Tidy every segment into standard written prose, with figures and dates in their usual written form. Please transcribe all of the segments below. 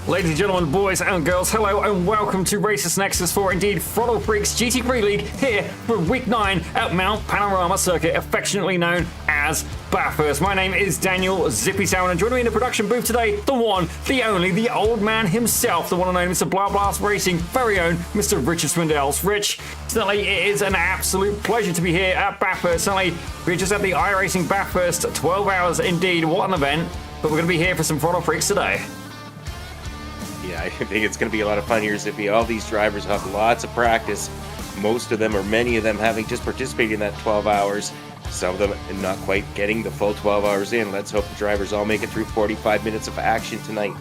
Ladies and gentlemen, boys and girls, hello and welcome to Racers Nexus for indeed Throttle Freaks GT3 League here for week 9 at Mount Panorama Circuit, affectionately known as BATHURST. My name is Daniel Zippy Sound, and joining me in the production booth today, the one, the only, the old man himself, the one and only Mr. Blah Blast Racing, very own Mr. Richard Swindales. Rich, certainly it is an absolute pleasure to be here at BATHURST. Certainly, we're just at the iRacing BATHURST, 12 hours indeed, what an event, but we're going to be here for some Throttle Freaks today. Yeah, I think it's going to be a lot of fun here, Zippy. All these drivers have lots of practice. Most of them, or many of them, having just participated in that 12 hours. Some of them not quite getting the full 12 hours in. Let's hope the drivers all make it through 45 minutes of action tonight.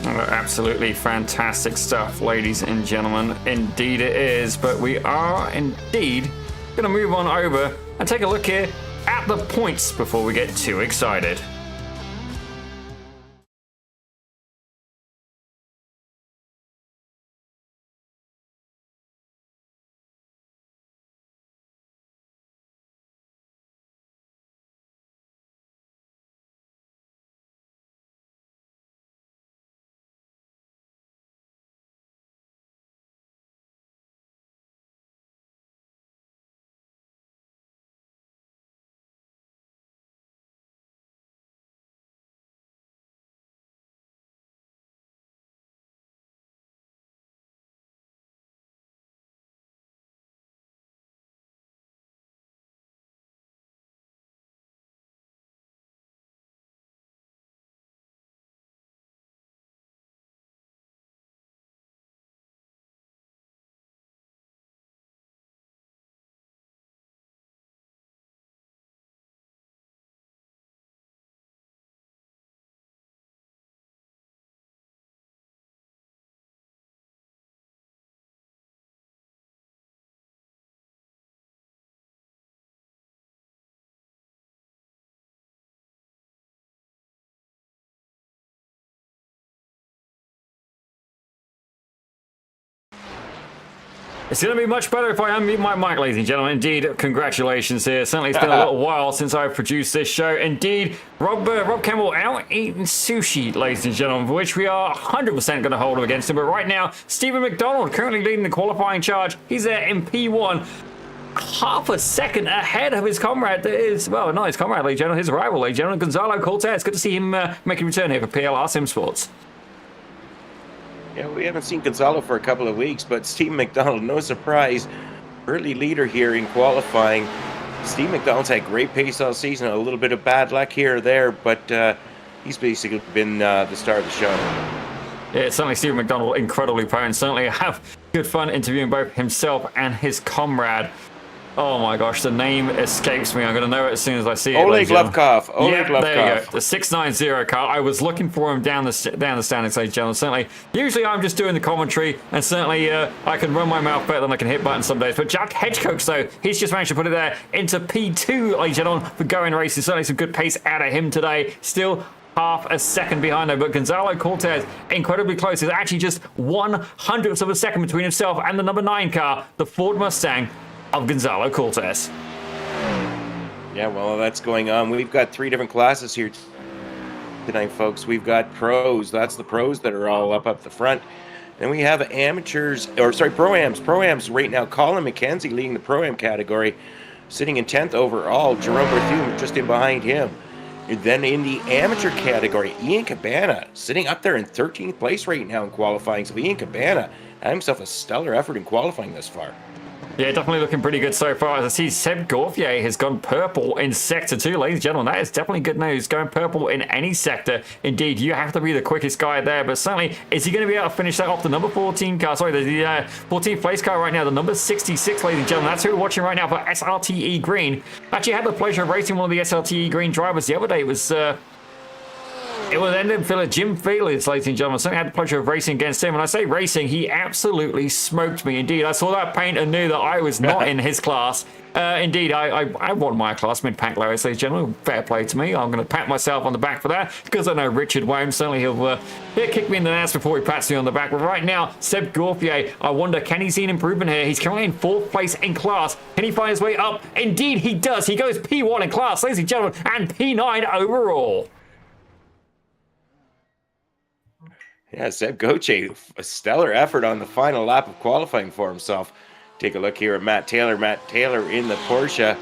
Absolutely fantastic stuff, ladies and gentlemen. Indeed it is. But we are indeed going to move on over and take a look here at the points before we get too excited. It's going to be much better if I unmute my mic, ladies and gentlemen. Indeed, congratulations here. Certainly it's been a little while since I've produced this show. Indeed, Rob Campbell out eating sushi, ladies and gentlemen, for which we are 100% going to hold him against him. But right now, Stephen McDonald currently leading the qualifying charge. He's there in P1. Half a second ahead of his comrade. That is, well, not his comrade, ladies and gentlemen, his rival, ladies and gentlemen, Gonzalo Cortez. Good to see him make a return here for PLR Sim Sports. Yeah, we haven't seen Gonzalo for a couple of weeks, but Steve McDonald, no surprise, early leader here in qualifying. Steve McDonald's had great pace all season, a little bit of bad luck here or there, but he's basically been the star of the show. Yeah, certainly Steve McDonald, incredibly potent. Certainly have good fun interviewing both himself and his comrade. Oh my gosh, the name escapes me. I'm going to know it as soon as I see it. Oleg Lovkov. Yeah, there you go. The 690 car. I was looking for him down the standings, ladies and gentlemen. Certainly, usually I'm just doing the commentary, and certainly I can run my mouth better than I can hit buttons some days. But Jack Hedgecoach, though, he's just managed to put it there into P2, ladies and gentlemen, for going racing. Certainly some good pace out of him today. Still half a second behind though, but Gonzalo Cortez incredibly close. There's actually just 1/100th of a second between himself and the number 9 car, the Ford Mustang of Gonzalo Cortez. Yeah, well, that's going on. We've got 3 different classes here tonight, folks. We've got pros. That's the pros that are all up the front. Then we have amateurs, or sorry, pro-ams. Pro-ams right now. Colin McKenzie leading the pro-am category, sitting in 10th overall. Jerome Berthum just in behind him. And then in the amateur category, Ian Cabana sitting up there in 13th place right now in qualifying. So Ian Cabana had himself a stellar effort in qualifying thus far. Yeah, definitely looking pretty good so far. As I see, Seb Gauthier has gone purple in Sector 2. Ladies and gentlemen, that is definitely good news. Going purple in any sector. Indeed, you have to be the quickest guy there. But certainly, is he going to be able to finish that off? The number 14 car, sorry, the 14th place car right now, the number 66, ladies and gentlemen. That's who we're watching right now for SRTE Green. Actually, I had the pleasure of racing one of the SRTE Green drivers the other day. It was ended for Jim Felix, ladies and gentlemen. Certainly had the pleasure of racing against him. When I say racing, he absolutely smoked me. Indeed, I saw that paint and knew that I was not in his class. Indeed, I won my class, mid-pack lowest, ladies and gentlemen. Fair play to me. I'm going to pat myself on the back for that, because I know Richard won't. Certainly he'll kick me in the ass before he pats me on the back. But right now, Seb Gauthier, I wonder, can he see an improvement here? He's currently in 4th place in class. Can he find his way up? Indeed, he does. He goes P1 in class, ladies and gentlemen, and P9 overall. Yeah, Seb Goche, a stellar effort on the final lap of qualifying for himself. Take a look here at Matt Taylor. Matt Taylor in the Porsche.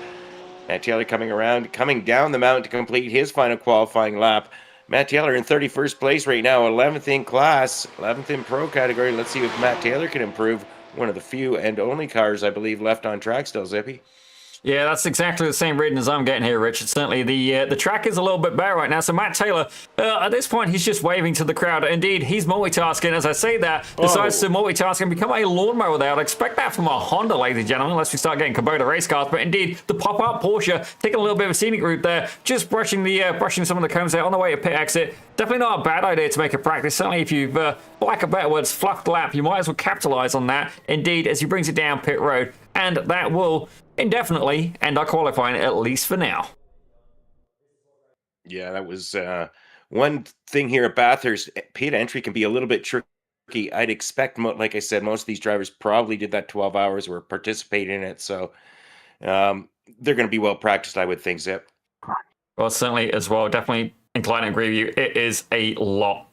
Matt Taylor coming down the mountain to complete his final qualifying lap. Matt Taylor in 31st place right now, 11th in class, 11th in pro category. Let's see if Matt Taylor can improve. One of the few and only cars, I believe, left on track still, Zippy. Yeah, that's exactly the same reading as I'm getting here, Richard. Certainly, the track is a little bit better right now. So Matt Taylor, at this point, he's just waving to the crowd. Indeed, he's multitasking. As I say that, decides to multitask and become a lawnmower there. I'd expect that from a Honda, ladies and gentlemen, unless we start getting Kubota race cars. But indeed, the pop-up Porsche taking a little bit of a scenic route there, just brushing some of the cones there on the way to pit exit. Definitely not a bad idea to make a practice. Certainly, if you've, for lack of better words, fluffed the lap, you might as well capitalize on that. Indeed, as he brings it down pit road, and that will indefinitely end our qualifying, at least for now. Yeah, that was one thing here at Bathurst. Pit entry can be a little bit tricky. I'd expect, like I said, most of these drivers probably did that 12 hours or participated in it. So they're going to be well practiced, I would think, Zip. Well, certainly as well. Definitely inclined to agree with you. It is a lot,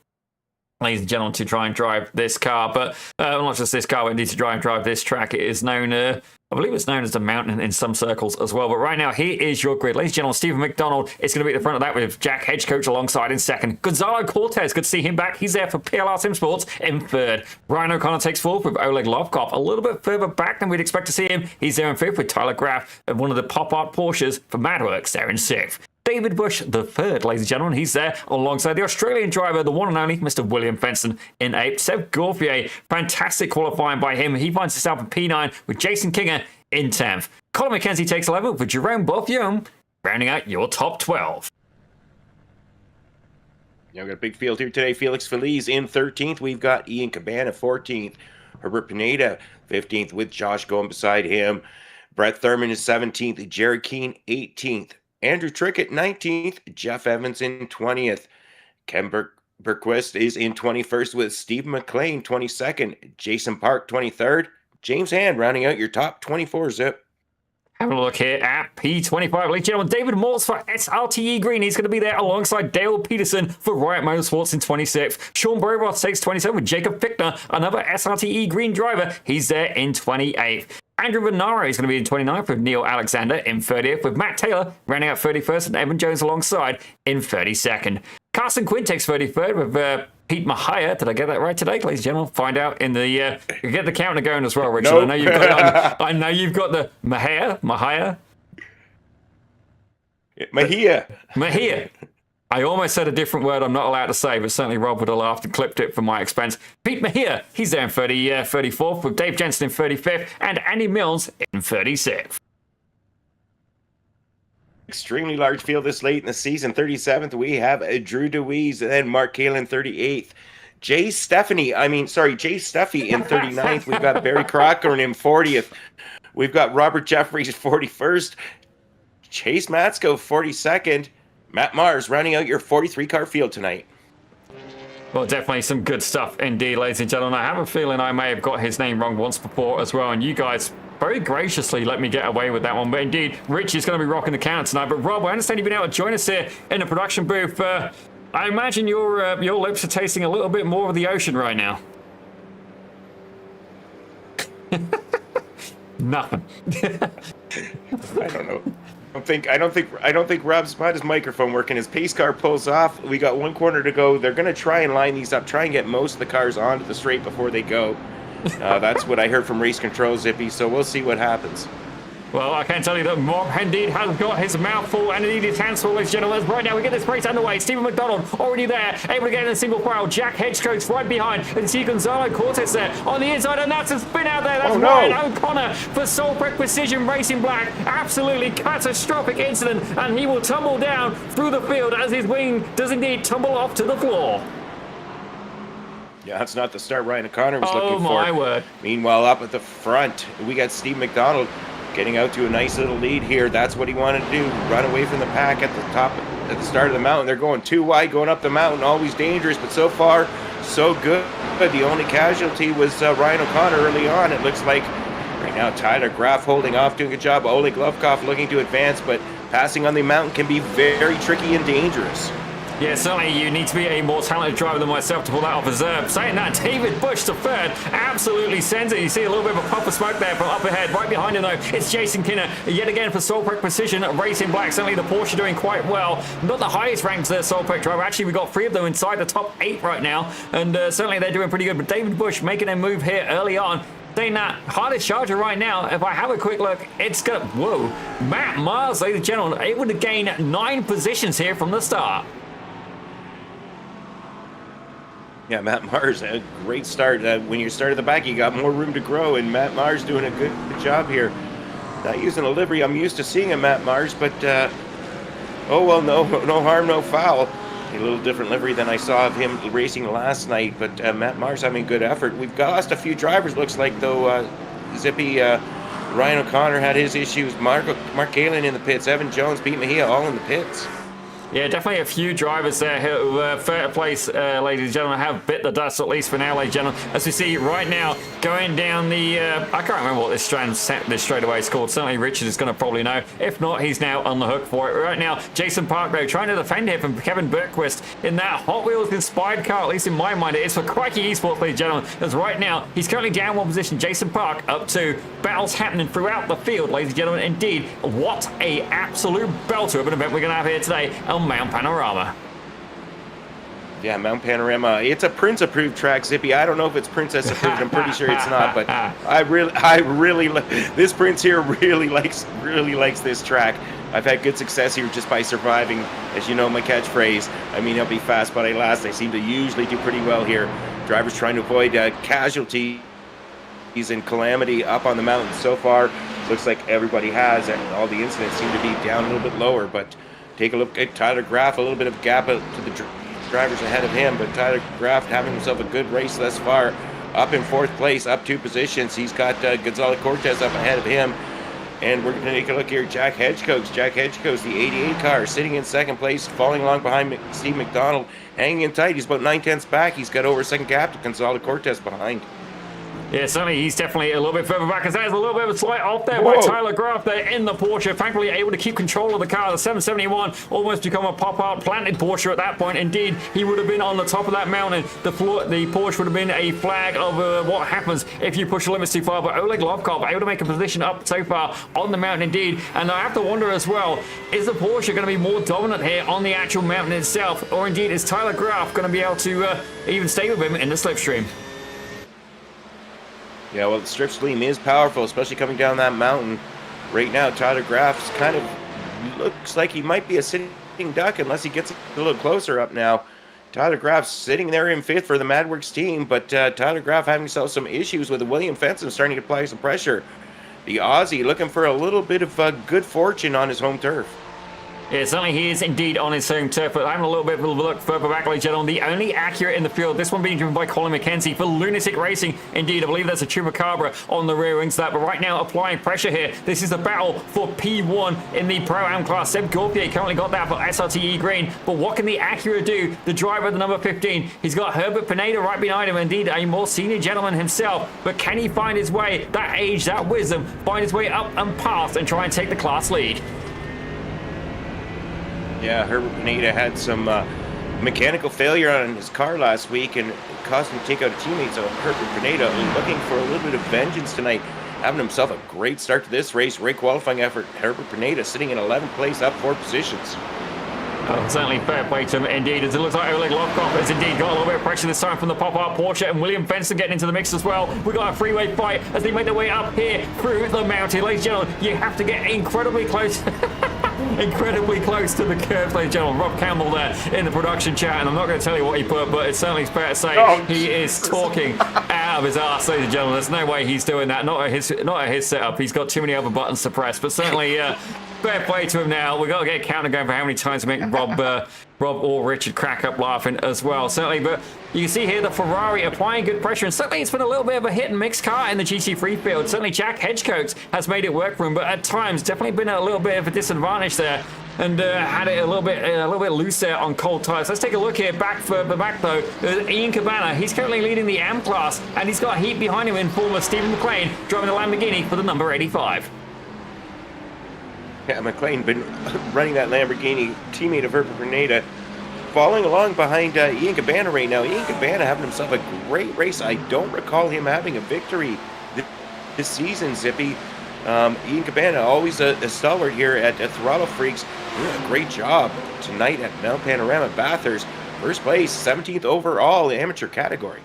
ladies and gentlemen, to try and drive this car. But not just this car, we need to try and drive this track. It is known... I believe it's known as the mountain in some circles as well. But right now, here is your grid. Ladies and gentlemen, Stephen McDonald is going to be at the front of that with Jack Hedgecoach alongside in second. Gonzalo Cortez, good to see him back. He's there for PLR Sim Sports in third. Ryan O'Connor takes fourth with Oleg Lovkov. A little bit further back than we'd expect to see him. He's there in fifth with Tyler Graff, one of the pop-art Porsches for Madworks there in sixth. David Bush, the third, ladies and gentlemen. He's there alongside the Australian driver, the one and only Mr. William Fenson in eighth. Seb Gauthier, fantastic qualifying by him. He finds himself in P9 with Jason Kinger in 10th. Colin McKenzie takes 11th with Jerome Boffium, rounding out your top 12. Yeah, we've got a big field here today. Felix Feliz in 13th. We've got Ian Cabana 14th. Herbert Pineda 15th with Josh going beside him. Brett Thurman is 17th. Jared Keane 18th. Andrew Trickett 19th. Jeff Evans in 20th. Ken Berquist is in 21st with Steve McLean 22nd. Jason Park 23rd. James Hand rounding out your top 24, Zip. Having a look here at P25, ladies and gentlemen. David Morse for SRTE Green. He's going to be there alongside Dale Peterson for Riot Motorsports in 26th. Sean Broboth takes 27th with Jacob Fichtner, another SRTE Green driver. He's there in 28th. Andrew Venaro is going to be in 29th with Neil Alexander in 30th, with Matt Taylor rounding out 31st and Evan Jones alongside in 32nd. Carson Quinn takes 33rd with Pete Mahia. Did I get that right today, ladies and gentlemen? Find out in the... get the counter going as well, Richard. Nope. I know you've got the Mahia. Mahia. I almost said a different word I'm not allowed to say, but certainly Rob would have laughed and clipped it for my expense. Pete Mahia, he's there in 34th, with Dave Jensen in 35th, and Andy Mills in 36th. Extremely large field this late in the season. 37th, we have Drew DeWeese, and then Mark Kalin 38th. Jay Steffi in 39th. We've got Barry Crocker in 40th. We've got Robert Jeffries 41st. Chase Matsko 42nd. Matt Mars rounding out your 43-car field tonight. Well, definitely some good stuff indeed, ladies and gentlemen. I have a feeling I may have got his name wrong once before as well, and you guys very graciously let me get away with that one. But indeed, Rich is going to be rocking the counter tonight. But Rob, I understand you've been able to join us here in the production booth. I imagine your lips are tasting a little bit more of the ocean right now. Nothing. I don't know. I don't think Rob's got his microphone working. His pace car pulls off. We got one corner to go. They're going to try and line these up, try and get most of the cars onto the straight before they go. That's what I heard from race control, Zippy. So we'll see what happens. Well, I can tell you that Mob indeed has got his mouth full and indeed his hands full, ladies and gentlemen. Right now, we get this race underway. Stephen McDonald already there, able to get in a single file. Jack Hedgecoach right behind, and see Gonzalo Cortez there on the inside, and that's a spin out there. That's Ryan O'Connor for Solprec Precision Racing Black. Absolutely catastrophic incident, and he will tumble down through the field as his wing does indeed tumble off to the floor. Yeah, that's not the start Ryan O'Connor was looking for. Oh, my word. Meanwhile, up at the front, we got Steve McDonald getting out to a nice little lead here. That's what he wanted to do. Run away from the pack at the top, at the start of the mountain. They're going too wide, going up the mountain. Always dangerous, but so far, so good. But the only casualty was Ryan O'Connor early on. It looks like right now Tyler Graff holding off, doing a good job. Oleg Lovkov looking to advance, but passing on the mountain can be very tricky and dangerous. Yeah, certainly you need to be a more talented driver than myself to pull that off reserve. Saying that, David Bush to third absolutely sends it. You see a little bit of a puff of smoke there from up ahead. Right behind him, though, it's Jason Kinner. Yet again for Solprek Precision Racing Black. Certainly the Porsche doing quite well. Not the highest ranked Solprek driver. Actually, we've got 3 of them inside the top 8 right now. And certainly they're doing pretty good. But David Bush making a move here early on. Saying that, hardest charger right now, if I have a quick look, it's got, whoa, Matt Mars, ladies and gentlemen, able to gain 9 positions here from the start. Yeah, Matt Mars, a great start. When you start at the back, you got more room to grow, and Matt Mars doing a good job here. Not using a livery I'm used to seeing in Matt Mars, but oh well, no harm, no foul. A little different livery than I saw of him racing last night, but Matt Mars having good effort. We've lost a few drivers, looks like, though. Zippy, Ryan O'Connor had his issues. Mark Galen in the pits. Evan Jones, Pete Mejia, all in the pits. Yeah, definitely a few drivers there who, third place, ladies and gentlemen, have bit the dust, at least for now, ladies and gentlemen. As we see right now, going down the, I can't remember what this straightaway is called. Certainly Richard is going to probably know. If not, he's now on the hook for it. Right now, Jason Park, though, trying to defend here from Kevin Bergquist in that Hot Wheels-inspired car, at least in my mind. It is for Crikey Esports, ladies and gentlemen. As right now, he's currently down 1 position. Jason Park up 2. Battles happening throughout the field, ladies and gentlemen. Indeed, what a absolute belter of an event we're going to have here today on Mount Panorama. Yeah, Mount Panorama. It's a Prince approved track, Zippy. I don't know if it's Princess approved. I'm pretty sure it's not, but I really this Prince here really likes this track. I've had good success here just by surviving. As you know, my catchphrase. I mean, I'll be fast, but I last. I seem to usually do pretty well here. Drivers trying to avoid casualties and calamity up on the mountain. So far, looks like everybody has, and all the incidents seem to be down a little bit lower, but take a look at Tyler Graff, a little bit of gap to the drivers ahead of him, but Tyler Graff having himself a good race thus far, up in 4th place, up 2 positions. He's got Gonzalo Cortez up ahead of him, and we're going to take a look here. Jack Hedgecoats, the 88 car, sitting in 2nd place, falling along behind Steve McDonald, hanging in tight. He's about 9/10 back. He's got over a second gap to Gonzalo Cortez behind. Yeah, certainly he's definitely a little bit further back, as there's a little bit of a slight off there by Tyler Graff there in the Porsche. Thankfully able to keep control of the car. The 771 almost become a pop-out planted Porsche at that point. Indeed, he would have been on the top of that mountain. The Porsche would have been a flag of what happens if you push the limits too far. But Oleg Lovkov able to make a position up so far on the mountain indeed. And I have to wonder as well, is the Porsche going to be more dominant here on the actual mountain itself? Or indeed, is Tyler Graff going to be able to even stay with him in the slipstream? Yeah, well, the slipstream is powerful, especially coming down that mountain. Right now, Tyler Graff's kind of looks like he might be a sitting duck unless he gets a little closer up now. Tyler Graff's sitting there in 5th for the MadWorks team, but Tyler Graff having himself some issues with William Fenton starting to apply some pressure. The Aussie looking for a little bit of good fortune on his home turf. Yeah, certainly he is indeed on his home turf, but having a little bit of a look further back, ladies and gentlemen, the only accurate in the field, this one being driven by Colin McKenzie for Lunatic Racing. Indeed, I believe there's a Chupacabra on the rear wings that, but right now applying pressure here. This is the battle for P1 in the Pro-Am class. Seb Gauthier currently got that for SRTE Green, but what can the Acura do? The driver of the number 15, he's got Herbert Pineda right behind him, indeed a more senior gentleman himself, but can he find his way, that age, that wisdom, find his way up and past and try and take the class lead? Yeah, Herbert Pineda had some mechanical failure on his car last week and caused him to take out a teammate. So Herbert Pineda looking for a little bit of vengeance tonight, having himself a great start to this race. Great qualifying effort. Herbert Pineda sitting in 11th place, up 4 positions. Certainly fair play to him indeed, as it looks like Oleg Lovkov has indeed got a little bit of pressure this time from the pop-up Porsche, and William Fenton getting into the mix as well. We've got a freeway fight as they make their way up here through the mountain. Ladies and gentlemen, you have to get incredibly close incredibly close to the curve, ladies and gentlemen. Rob Campbell there in the production chat, and I'm not going to tell you what he put, but it's certainly fair to say he is talking out of his arse, ladies and gentlemen. There's no way he's doing that, not at his setup. He's got too many other buttons to press, but certainly fair play to him now. We've got to get a counter going for how many times we make Rob or Richard crack up laughing as well, certainly. But you can see here the Ferrari applying good pressure, and certainly it's been a little bit of a hit and mix car in the GT3 field. Certainly Jack Hedgecoats has made it work for him, but at times definitely been a little bit of a disadvantage there, and had it a little bit loose there on cold tires. Let's take a look here back though. Ian Cabana, he's currently leading the AM class, and he's got heat behind him in form of Stephen McLean driving the Lamborghini for the number 85. Yeah, McLean been running that Lamborghini, teammate of Herbert Pineda. following along behind Ian Cabana right now. Ian Cabana having himself a great race. I don't recall him having a victory this season, Zippy. Ian Cabana, always a stalwart here at Throttle Freaks. Doing a great job tonight at Mount Panorama Bathurst. First place, 17th overall amateur category.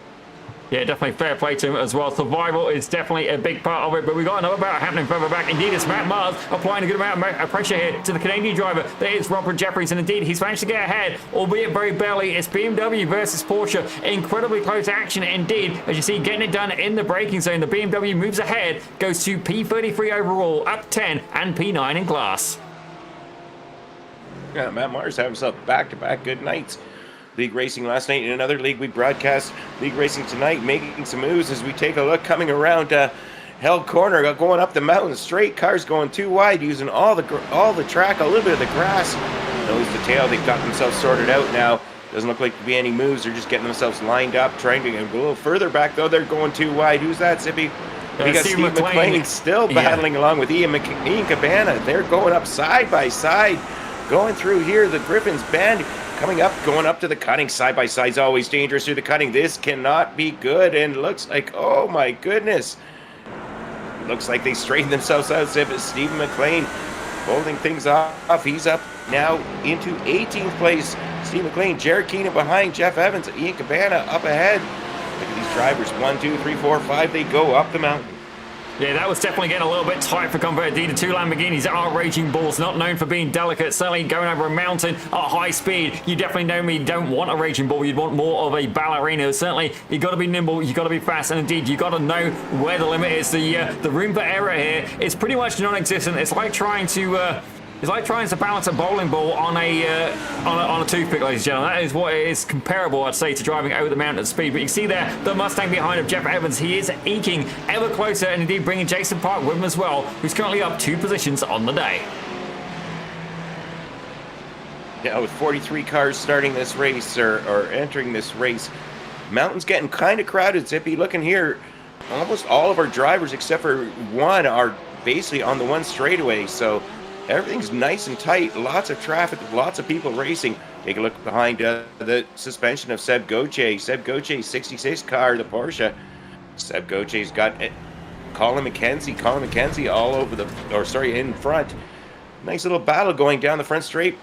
Yeah, definitely fair play to him as well. Survival is definitely a big part of it, but we got another battle happening further back. Indeed, it's Matt Mars applying a good amount of pressure here to the Canadian driver. There is Robert Jeffries, and indeed, he's managed to get ahead, albeit very barely. It's BMW versus Porsche. Incredibly close action indeed. As you see, getting it done in the braking zone. The BMW moves ahead, goes to P33 overall, up 10, and P9 in class. Yeah, Matt Mars having himself back-to-back good nights. League racing last night. In another league, we broadcast league racing tonight, making some moves as we take a look coming around Hell Corner, going up the mountain straight. Cars going too wide, using all the track, a little bit of the grass. Nose to tail, they've got themselves sorted out now. Doesn't look like to be any moves. They're just getting themselves lined up, trying to get a little further back, though. They're going too wide. Who's that, Zippy? We got Steve McLean still battling along with Ian Cabana. They're going up side by side. Going through here, the Griffin's Bend. Coming up, going up to the cutting. Side by side is always dangerous through the cutting. This cannot be good, and looks like, oh my goodness. Looks like they straightened themselves out. Stephen McLean holding things off. He's up now into 18th place. Steve McLean, Jared Keenan behind, Jeff Evans, Ian Cabana up ahead. Look at these drivers, 1, 2, 3, 4, 5. They go up the mountain. Yeah, that was definitely getting a little bit tight for Comfort Indeed. The two Lamborghinis are raging bulls, not known for being delicate, certainly going over a mountain at high speed. You definitely know me, don't want a raging bull, you'd want more of a ballerina. Certainly, you got to be nimble, you got to be fast, and indeed, you got to know where the limit is. The room for error here is pretty much non-existent. It's like trying to balance a bowling ball on a toothpick, ladies and gentlemen. That is what it is comparable, I'd say, to driving over the mountain at speed. But you can see there, the Mustang behind of Jeff Evans. He is eking ever closer, and indeed bringing Jason Park with him as well, who's currently up 2 positions on the day. Yeah, with 43 cars starting this race, or entering this race, mountain's getting kind of crowded, Zippy. Looking here, almost all of our drivers, except for one, are basically on the one straightaway, so everything's nice and tight, lots of traffic, lots of people racing. Take a look behind the suspension of Seb Gauthier. Seb Gauthier's 66 car, the Porsche. Seb Gauthier's got Colin McKenzie all over in front. Nice little battle going down the front straight.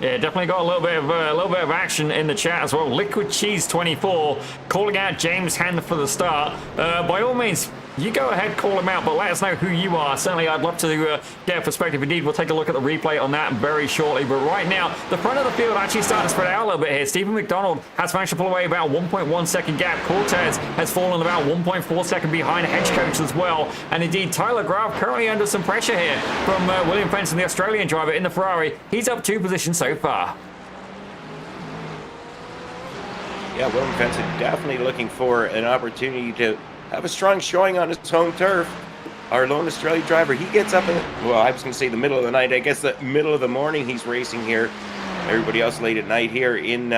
Yeah, definitely got a little bit of action in the chat as well. Liquid Cheese 24 calling out James Hand for the start. By all means, you go ahead, call him out, but let us know who you are. Certainly, I'd love to get a perspective. Indeed, we'll take a look at the replay on that very shortly. But right now, the front of the field actually starting to spread out a little bit here. Stephen McDonald has managed to pull away about 1.1 second gap. Cortez has fallen about 1.4 second behind Hedge Coach as well. And indeed, Tyler Graf currently under some pressure here from William Fenton, the Australian driver in the Ferrari. He's up 2 positions so far. Yeah, William Fenton definitely looking for an opportunity to have a strong showing on his home turf. Our lone Australian driver, he gets up in, well, I was going to say the middle of the night. I guess the middle of the morning he's racing here. Everybody else late at night here in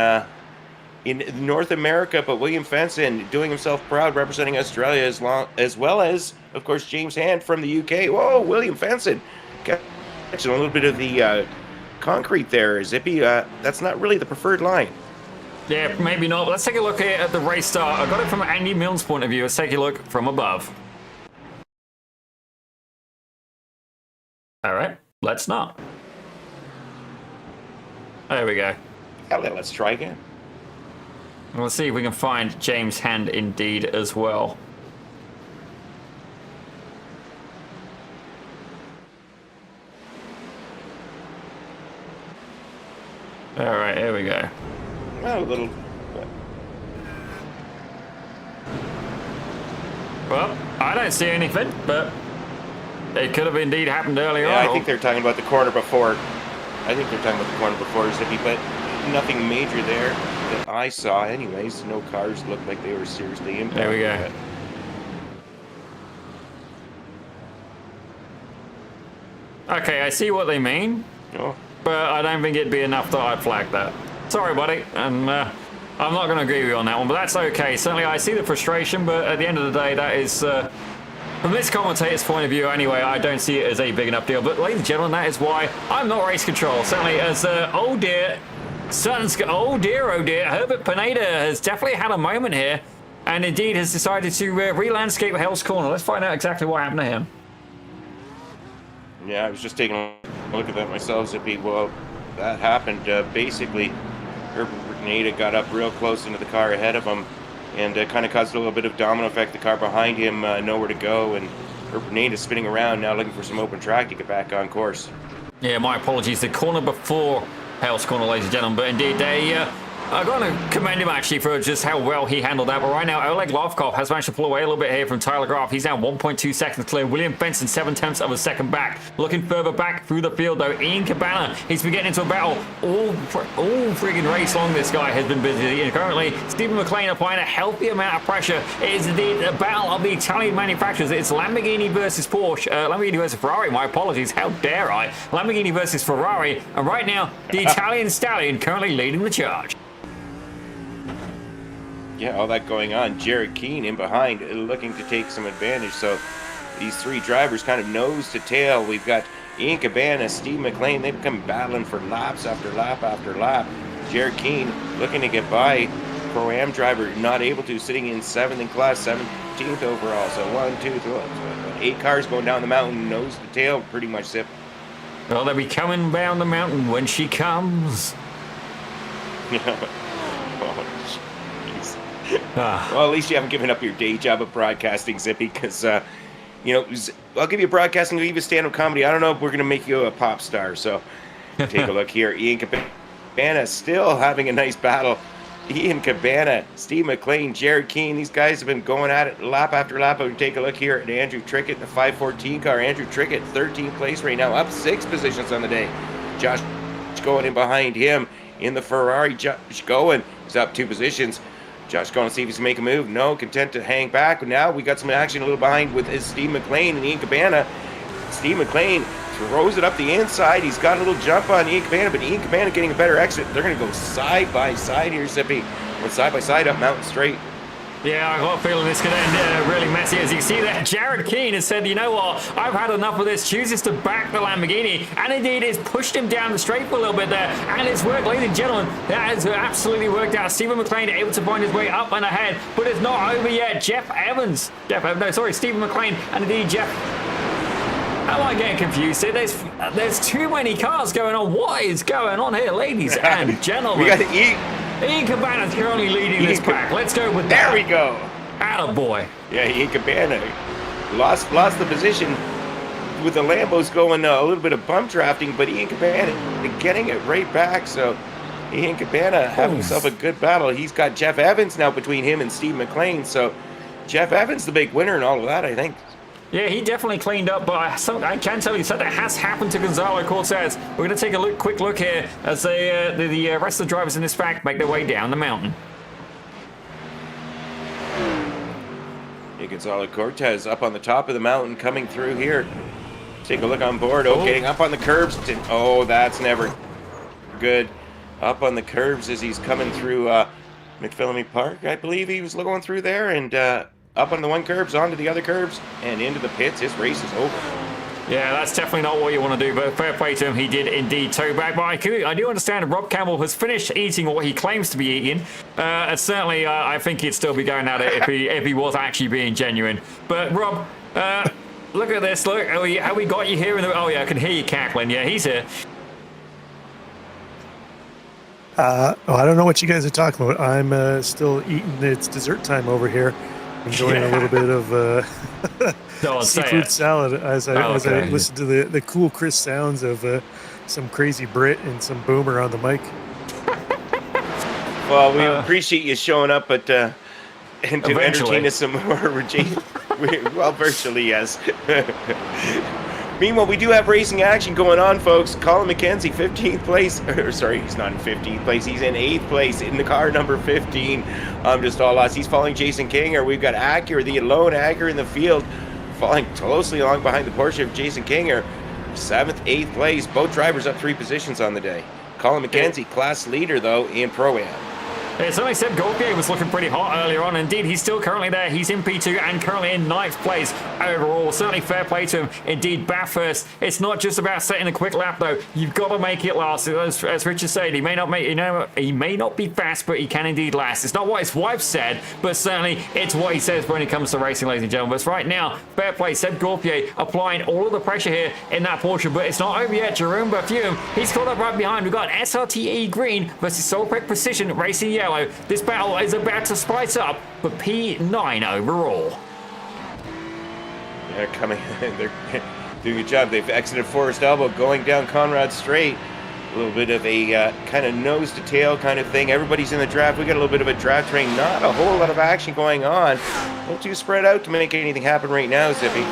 North America. But William Fenton doing himself proud, representing Australia as well as, of course, James Hand from the UK. Whoa, William Fenton catching a little bit of the concrete there. Zippy, that's not really the preferred line. Yeah, maybe not. Let's take a look here at the race start. I got it from Andy Milne's point of view. Let's take a look from above. All right, let's not. There we go. Yeah, let's try again. Let's see if we can find James Hand indeed as well. All right, here we go. Oh, a little. Well, I don't see anything, but it could have indeed happened earlier on. I think they're talking about the corner before. Zippy, but nothing major there that I saw. Anyways, no cars looked like they were seriously impacted. There we go. Okay, I see what they mean, but I don't think it'd be enough that I'd flag that. Sorry, buddy, and I'm not going to agree with you on that one, but that's okay. Certainly, I see the frustration, but at the end of the day, that is, from this commentator's point of view anyway, I don't see it as a big enough deal. But ladies and gentlemen, that is why I'm not race control. Certainly, as oh dear, Oh dear, Herbert Pineda has definitely had a moment here, and indeed has decided to re-landscape Hell's Corner. Let's find out exactly what happened to him. Yeah, I was just taking a look at that myself, Zippy. Well, that happened. Basically, Herbert Pineda got up real close into the car ahead of him, and kind of caused a little bit of domino effect. The car behind him, nowhere to go, and Herbert Pineda spinning around now, looking for some open track to get back on course. Yeah, my apologies. The corner before Hell's Corner, ladies and gentlemen, but indeed they I'm going to commend him actually for just how well he handled that. But right now, Oleg Lovkov has managed to pull away a little bit here from Tyler Graf. He's now 1.2 seconds clear. William Benson 7/10 of a second back. Looking further back through the field though, Ian Cabana, he's been getting into a battle all friggin' race long. This guy has been busy. And currently, Stephen McLean applying a healthy amount of pressure. It is indeed a battle of the Italian manufacturers. It's Lamborghini versus Porsche, Lamborghini versus Ferrari. My apologies, how dare I? Lamborghini versus Ferrari. And right now, the Italian stallion currently leading the charge. Yeah, all that going on. Jared Keane in behind, looking to take some advantage. So these three drivers kind of nose to tail. We've got Ian Cabana, Steve McLean. They've come battling for laps after lap after lap. Jared Keane looking to get by. Pro-Am driver not able to, sitting in 7th in class, 17th overall. So 1, 2, 3, 8 cars going down the mountain, nose to tail, pretty much, Zip. Well, they'll be coming down the mountain when she comes. Well, at least you haven't given up your day job of broadcasting, Zippy, because, you know, I'll give you broadcasting, even stand-up comedy. I don't know if we're going to make you a pop star, so take a look here. Ian Cabana still having a nice battle. Ian Cabana, Steve McLean, Jared Keane, these guys have been going at it lap after lap. We take a look here at Andrew Trickett, the 514 car. Andrew Trickett, 13th place right now, up 6 positions on the day. Josh going in behind him in the Ferrari. Josh going is up 2 positions. Josh going to see if he's going to make a move. No, content to hang back. Now we got some action a little behind with Steve McLean and Ian Cabana. Steve McLean throws it up the inside. He's got a little jump on Ian Cabana, but Ian Cabana getting a better exit. They're going to go side by side here, Zippy. Went side by side up Mountain Straight. Yeah, I got a feeling this could end really messy. As you can see there, Jared Keane has said, you know what, I've had enough of this, chooses to back the Lamborghini, and indeed it's pushed him down the straight for a little bit there, and it's worked, ladies and gentlemen. That has absolutely worked out. Stephen McLean able to find his way up and ahead, but it's not over yet. Stephen McLean, and indeed Jeff. Am I getting confused here? There's too many cars going on. What is going on here, ladies and gentlemen? We got to eat. Ian Cabana's currently leading this pack. Let's go with that. There we go. Attaboy. Yeah, Ian Cabana lost the position with the Lambos going a little bit of bump drafting, but Ian Cabana getting it right back. So Ian Cabana having himself a good battle. He's got Jeff Evans now between him and Steve McLean. So Jeff Evans the big winner in all of that, I think. Yeah, he definitely cleaned up, but I can tell you something has happened to Gonzalo Cortez. We're going to take a quick look here as the rest of the drivers in this pack make their way down the mountain. Yeah, Gonzalo Cortez up on the top of the mountain coming through here. Take a look on board. Getting up on the curbs. That's never good. Up on the curbs as he's coming through McPhillamy Park, I believe he was going through there, and up on the one curbs, onto the other curbs, and into the pits. His race is over. Yeah, that's definitely not what you want to do, but fair play to him. He did indeed toe back. But I do understand Rob Campbell has finished eating what he claims to be eating. And certainly, I think he'd still be going at it if he was actually being genuine. But Rob, look at this. Look how we got you here. Oh yeah, I can hear you cackling. Yeah, he's here. I don't know what you guys are talking about. I'm still eating. It's dessert time over here. Enjoying a little bit of seafood salad as I listen to the cool, crisp sounds of some crazy Brit and some boomer on the mic. Well, we appreciate you showing up, but and to entertain us some more, well, virtually, yes. Meanwhile, we do have racing action going on, folks. Colin McKenzie, 15th place. Sorry, he's not in 15th place. He's in 8th place in the car number 15. Just all lost. He's following Jason Kinger. We've got Acura, the lone Acura in the field, following closely along behind the Porsche of Jason Kinger. 7th, 8th place. Both drivers up 3 positions on the day. Colin McKenzie, class leader, though, in Pro-Am. Yeah, certainly Seb Gauthier was looking pretty hot earlier on. Indeed, he's still currently there. He's in P2 and currently in 9th place overall. Certainly fair play to him. Indeed, Bathurst. It's not just about setting a quick lap, though. You've got to make it last. As Richard said, he may not be fast, but he can indeed last. It's not what his wife said, but certainly it's what he says when it comes to racing, ladies and gentlemen. But right now, fair play. Seb Gauthier applying all of the pressure here in that Porsche, but it's not over yet. Jerome Berthiaume, he's caught up right behind. We've got SRTE Green versus Solprec Precision Racing Yellow. This battle is about to spice up for P9 overall. They're coming. They're doing a job. They've exited Forest Elbow, going down Conrad Straight. A little bit of a kind of nose to tail kind of thing. Everybody's in the draft. We got a little bit of a draft train. Not a whole lot of action going on. Not too spread out to make anything happen right now, Zippy.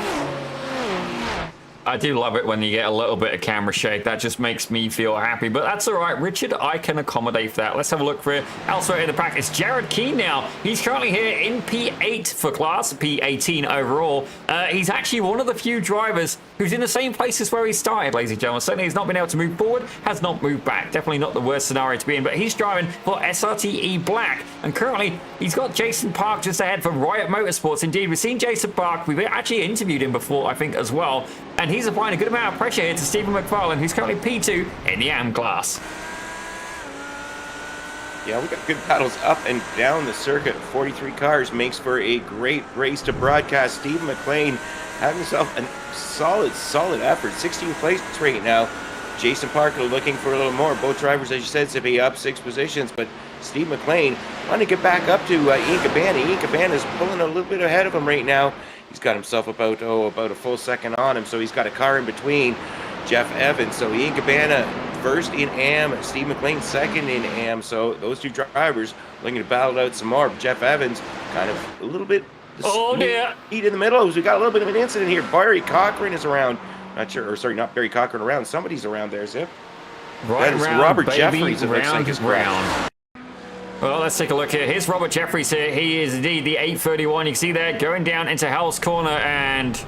I do love it when you get a little bit of camera shake. That just makes me feel happy. But that's all right, Richard. I can accommodate for that. Let's have a look for it. Elsewhere in the pack, it's Jared Keane now. He's currently here in P8 for class, P18 overall. He's actually one of the few drivers who's in the same place as where he started, ladies and gentlemen. Certainly he's not been able to move forward, has not moved back. Definitely not the worst scenario to be in, but he's driving for SRTE Black. And currently, he's got Jason Park just ahead for Riot Motorsports. Indeed, we've seen Jason Park. We've actually interviewed him before, I think, as well. And he's applying a good amount of pressure here to Stephen McFarlane, who's currently P2 in the AM class. Yeah, we got good battles up and down the circuit. 43 cars makes for a great race to broadcast. Stephen McLean having himself a solid effort. 16th place right now. Jason Parker looking for a little more. Both drivers, as you said, to be up 6 positions, but Steve McLean wanting to get back up to Ian Cabana. Ian Cabana is pulling a little bit ahead of him right now. He's got himself about a full second on him, so he's got a car in between Jeff Evans. So Ian Cabana first in AM, Steve McLean second in AM. So those two drivers looking to battle it out some more. Jeff Evans kind of a little bit heat in the middle. We got a little bit of an incident here. Barry Cochran is around. Not sure, or sorry, not Barry Cochran around. Somebody's around there, Zip. Right around, Robert baby, Jeffries, it looks like, is round. Well, let's take a look here. Here's Robert Jeffries here. He is indeed the 831. You can see there going down into Hell's Corner, and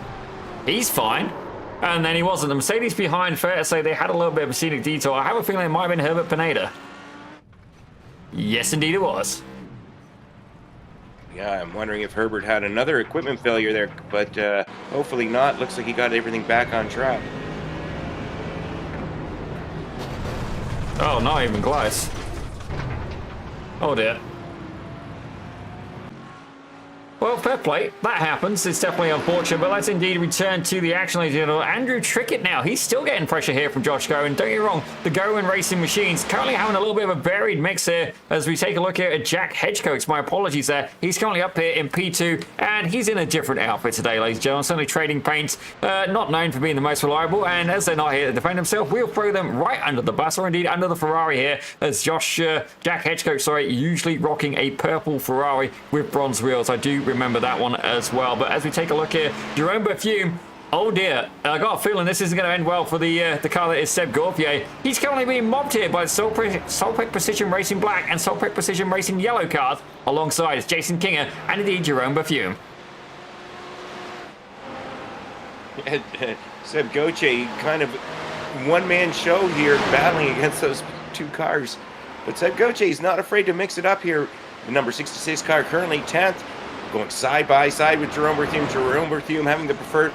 he's fine. And then he wasn't. The Mercedes behind, fair to say, they had a little bit of a scenic detour. I have a feeling it might have been Herbert Pineda. Yes, indeed it was. Yeah, I'm wondering if Herbert had another equipment failure there, but hopefully not. Looks like he got everything back on track. Oh, not even close. Oh dear. Well, fair play. That happens. It's definitely unfortunate, but let's indeed return to the action, ladies and gentlemen. Andrew Trickett now. He's still getting pressure here from Josh Gowen. Don't get me wrong, the Gowen Racing Machines currently having a little bit of a varied mix here as we take a look here at Jack Hedgecoats. My apologies there. He's currently up here in P2, and he's in a different outfit today, ladies and gentlemen. Certainly trading paints, not known for being the most reliable, and as they're not here to defend themselves, we'll throw them right under the bus, or indeed under the Ferrari here, as Jack Hedgecoats, usually rocking a purple Ferrari with bronze wheels. I do remember that one as well. But as we take a look here, Jerome Berthiaume, oh dear, I got a feeling this isn't going to end well for the car that is Seb Gauthier. He's currently being mobbed here by Solprec Precision Racing Black and Solprec Precision Racing Yellow cars, alongside Jason Kinger and indeed Jerome Berthiaume. Seb Gauthier, kind of one-man show here, battling against those two cars. But Seb Gauthier is not afraid to mix it up here. The number 66 car currently 10th. Going side by side with Jerome Berthiaume. Jerome Berthiaume having the preferred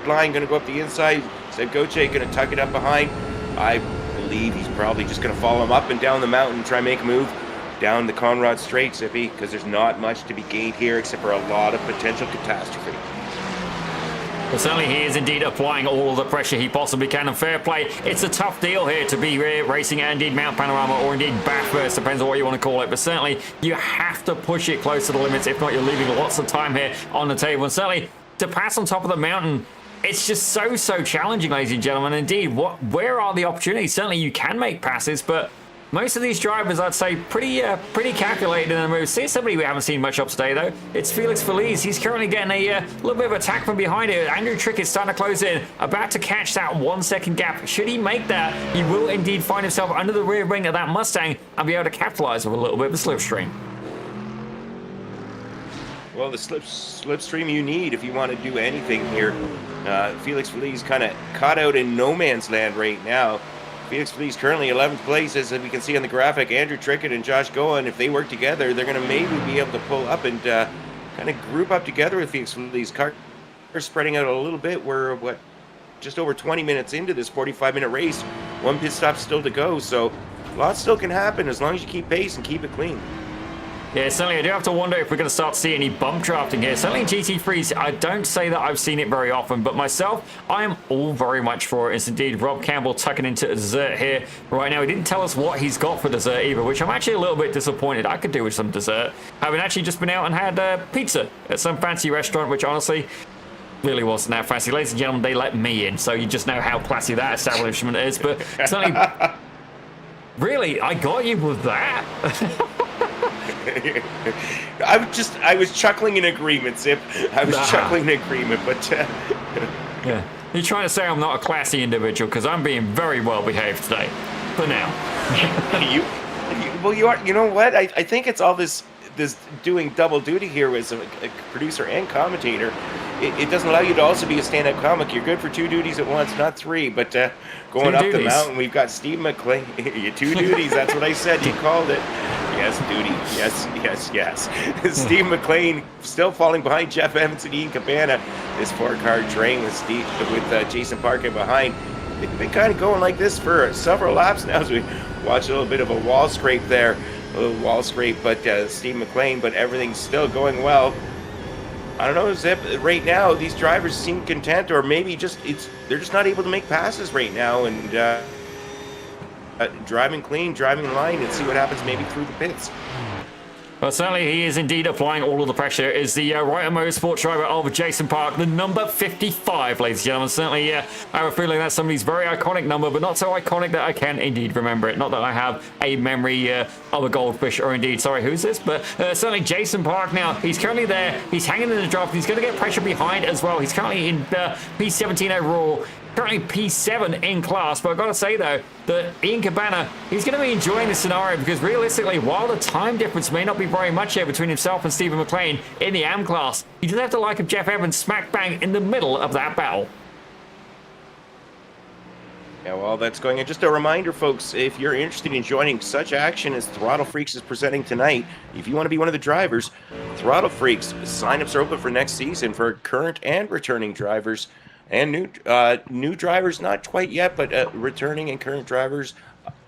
line, going to go up the inside. Seb Gauthier going to tuck it up behind. I believe he's probably just going to follow him up and down the mountain and try and make a move down the Conrad Straight, Zippy, because there's not much to be gained here except for a lot of potential catastrophe. Well, certainly he is indeed applying all the pressure he possibly can, and fair play. It's a tough deal here to be racing at indeed Mount Panorama or indeed Bathurst, depends on what you want to call it, but certainly you have to push it close to the limits. If not, you're leaving lots of time here on the table. And certainly to pass on top of the mountain, it's just so challenging, ladies and gentlemen. Indeed, where are the opportunities? Certainly you can make passes, but most of these drivers, I'd say, pretty calculated in the moves. See somebody we haven't seen much of today, though. It's Felix Feliz. He's currently getting a little bit of attack from behind here. Andrew Trickett starting to close in, about to catch that 1 second gap. Should he make that, he will indeed find himself under the rear wing of that Mustang and be able to capitalize with a little bit of a slipstream. Well, the slipstream you need if you want to do anything here. Felix Feliz kind of caught out in no man's land right now. Felix Feliz currently 11th place, as we can see on the graphic. Andrew Trickett and Josh Goen, if they work together, they're going to maybe be able to pull up and kind of group up together with Felix Feliz. Cars spreading out a little bit. We're, just over 20 minutes into this 45-minute race. One pit stop still to go, so lots still can happen as long as you keep pace and keep it clean. Yeah, certainly I do have to wonder if we're going to start to see any bump drafting here. Certainly GT3s, I don't say that I've seen it very often, but myself, I am all very much for it. It's indeed Rob Campbell tucking into dessert here right now. He didn't tell us what he's got for dessert either, which I'm actually a little bit disappointed. I could do with some dessert. Having actually just been out and had pizza at some fancy restaurant, which honestly really wasn't that fancy. Ladies and gentlemen, they let me in, so you just know how classy that establishment is. But certainly, really, I got you with that. I was chuckling in agreement, Zip. I was chuckling in agreement, but yeah, you're trying to say I'm not a classy individual because I'm being very well behaved today. For now. Well, you are. You know what? I think it's all this doing double duty here as a producer and commentator. It doesn't allow you to also be a stand-up comic. You're good for 2 duties at once, not 3. But going up the mountain, we've got Steve McLean. 2 duties. That's what I said. You called it. Yes, duty. Yes. Steve McLean still falling behind Jeff Evans and Ian Cabana. This 4-car train with Jason Parkin behind. They've been kind of going like this for several laps now as we watch a little bit of a wall scrape there. A little wall scrape, but Steve McLean, but everything's still going well. I don't know, Zip. Right now, these drivers seem content, or maybe they're just not able to make passes right now, and driving clean, driving in line, and see what happens maybe through the pits. Well, certainly he is indeed applying all of the pressure. Is the Ryder Motorsport driver of Jason Park, the number 55, ladies and gentlemen. Certainly, I have a feeling that's somebody's very iconic number, but not so iconic that I can indeed remember it. Not that I have a memory of a goldfish, or indeed, sorry, who's this? But certainly Jason Park now, he's currently there. He's hanging in the draft. He's going to get pressure behind as well. He's currently in P17 overall. Currently P7 in class, but I've got to say though that Ian Cabana, he's going to be enjoying this scenario because realistically, while the time difference may not be very much here between himself and Stephen McLean in the AM class, he does have to like Jeff Evans smack bang in the middle of that battle. Yeah, well, that's going. And just a reminder, folks, if you're interested in joining such action as Throttle Freaks is presenting tonight, if you want to be one of the drivers, Throttle Freaks signups are open for next season for current and returning drivers. And new drivers, not quite yet, but returning and current drivers,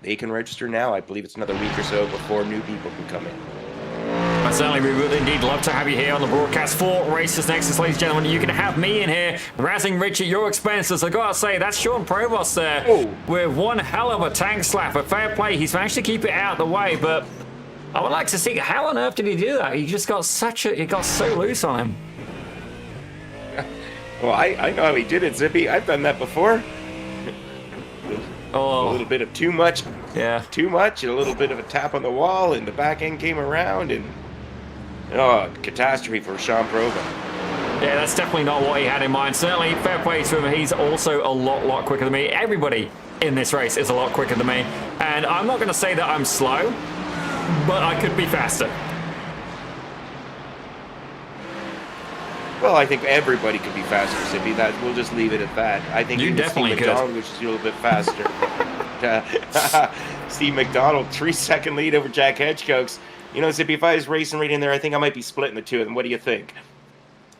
they can register now. I believe it's another week or so before new people can come in. Certainly, we would indeed love to have you here on the broadcast for Racers Nexus, ladies and gentlemen. You can have me in here, razzing Rich at your expenses. I gotta say, that's Sean Provost there with one hell of a tank slap. A fair play. He's managed to keep it out of the way, but I would like to see how on earth did he do that? He just got it got so loose on him. Well, I know how he did it, Zippy. I've done that before. Oh. A little bit of too much. Yeah. Too much, and a little bit of a tap on the wall, and the back end came around, and catastrophe for Sean Provo. Yeah, that's definitely not what he had in mind. Certainly, fair play to him. He's also a lot quicker than me. Everybody in this race is a lot quicker than me. And I'm not going to say that I'm slow, but I could be faster. Well, I think everybody could be faster, Zippy. We'll just leave it at that. I think you definitely Steve McDonald, which is a little bit faster. Steve McDonald, 3-second lead over Jack Hedgecox. You know, Zippy, if I was racing right in there, I think I might be splitting the two of them. What do you think?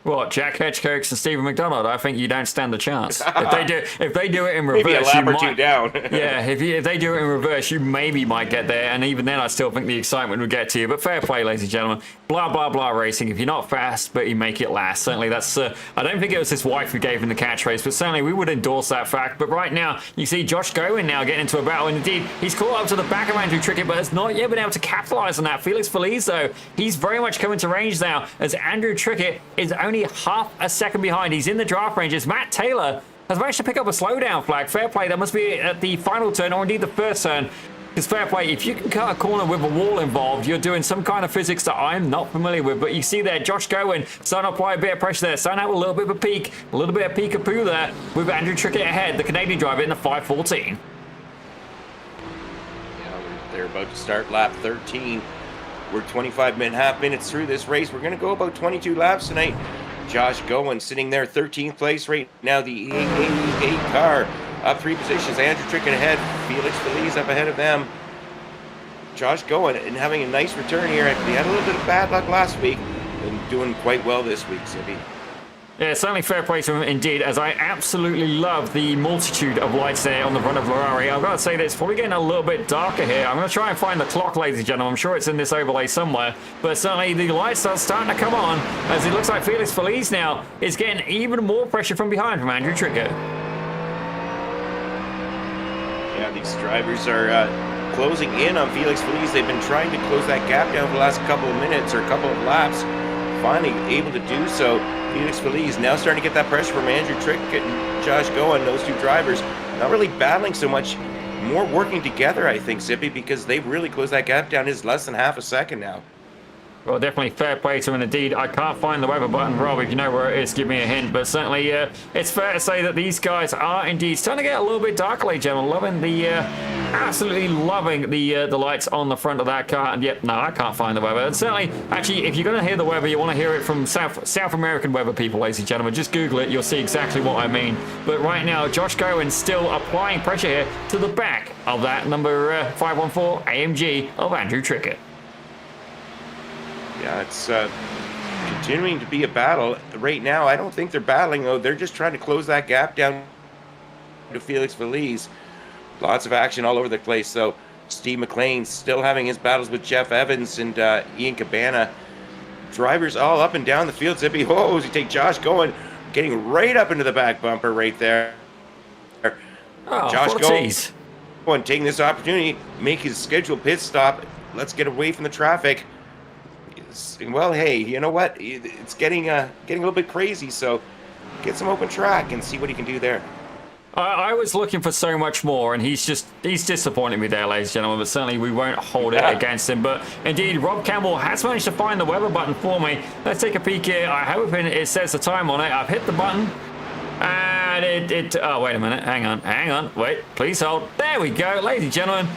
What, Jack Hedgecox and Stephen McDonald? I think you don't stand a chance. If they do it in reverse, maybe a lap or two down. Yeah, if they do it in reverse, you maybe might get there, and even then, I still think the excitement would get to you. But fair play, ladies and gentlemen. Blah blah blah racing. If you're not fast, but you make it last, certainly that's. I don't think it was his wife who gave him the catchphrase, but certainly we would endorse that fact. But right now, you see Josh Goen now getting into a battle, and indeed he's caught up to the back of Andrew Trickett, but has not yet been able to capitalize on that. Felix Feliz, though, he's very much coming to range now, as Andrew Trickett is only half a second behind. He's in the draft ranges. Matt Taylor has managed to pick up a slowdown flag. Fair play. That must be at the final turn, or indeed the first turn. Because fair play, if you can cut a corner with a wall involved, you're doing some kind of physics that I'm not familiar with. But you see there, Josh Goen starting to apply a bit of pressure there, starting to have a little bit of a peak, a little bit of peek-a-poo there, with Andrew Trickett ahead, the Canadian driver in the 5:14. Yeah, they're about to start lap 13. We're 25 and a half minutes through this race. We're going to go about 22 laps tonight. Josh Goen sitting there 13th place right now, the 8 car up 3 positions. Andrew Trickett ahead. Felix Feliz up ahead of them. Josh going and having a nice return here. He had a little bit of bad luck last week and doing quite well this week, Zippy. Yeah, certainly fair play to him indeed, as I absolutely love the multitude of lights there on the front of Ferrari. I've got to say that it's probably getting a little bit darker here. I'm going to try and find the clock, ladies and gentlemen. I'm sure it's in this overlay somewhere, but certainly the lights are starting to come on, as it looks like Felix Feliz now is getting even more pressure from behind from Andrew Trickett. Yeah, these drivers are closing in on Felix Feliz. They've been trying to close that gap down for the last couple of minutes or a couple of laps. Finally able to do so. Felix Feliz now starting to get that pressure from Andrew Trickett and Josh Goen. Those 2 drivers not really battling so much, more working together, I think, Zippy, because they've really closed that gap down. It's less than half a second now. Well, definitely fair play to him indeed. I can't find the weather button, Rob. If you know where it is, give me a hint. But certainly, it's fair to say that these guys are indeed starting to get a little bit darker, ladies and gentlemen. Loving the, absolutely loving the lights on the front of that car. And yep, no, I can't find the weather. And certainly, actually, if you're going to hear the weather, you want to hear it from South American weather people, ladies and gentlemen. Just Google it. You'll see exactly what I mean. But right now, Josh Goen still applying pressure here to the back of that number 514 AMG of Andrew Trickett. Yeah, it's continuing to be a battle. Right now, I don't think they're battling, though. They're just trying to close that gap down to Felix Feliz. Lots of action all over the place, though. Steve McLean still having his battles with Jeff Evans and Ian Cabana. Drivers all up and down the field. Zippy, whoa, you take Josh Goen, getting right up into the back bumper right there. Oh, Josh Goen taking this opportunity, make his scheduled pit stop. Let's get away from the traffic. Well, hey, you know what? It's getting a little bit crazy, so get some open track and see what he can do there. I was looking for so much more, and he's disappointed me there, ladies and gentlemen, but certainly we won't hold it against him. But indeed, Rob Campbell has managed to find the weather button for me. Let's take a peek here. I hope it says the time on it. I've hit the button, and oh, wait a minute. Hang on. Wait, please hold. There we go, ladies and gentlemen.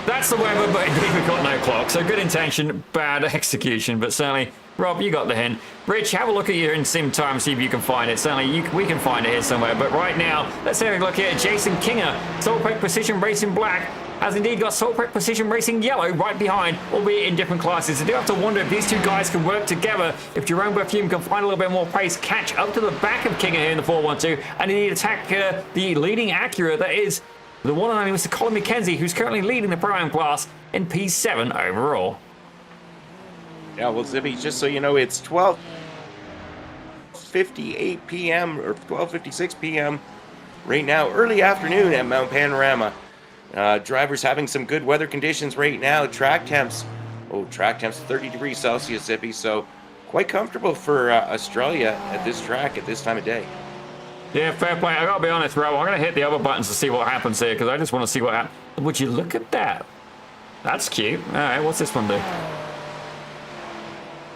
That's the weather, but indeed we've got no clock. So good intention, bad execution. But certainly, Rob, you got the hint. Rich, have a look at your in sim time, see if you can find it. Certainly, we can find it here somewhere. But right now, let's have a look here. Jason Kinger, Solprec Precision Racing Black, has indeed got Solprec Precision Racing Yellow right behind, albeit in different classes. I do have to wonder if these 2 guys can work together, if Jerome Berthiaume can find a little bit more pace, catch up to the back of Kinger here in the 412, and indeed attack the leading Acura that is the one and only Mr. Colin McKenzie, who's currently leading the Pro-Am class in P7 overall. Yeah, well, Zippy, just so you know, it's 12:58 p.m. or 12:56 p.m. right now, early afternoon at Mount Panorama. Drivers having some good weather conditions right now. Track temps 30 degrees Celsius, Zippy, so quite comfortable for Australia at this track at this time of day. Yeah, fair play. I gotta be honest, Rob. I'm gonna hit the other buttons to see what happens here, because I just want to see what happens. Would you look at that? That's cute. All right, what's this one do?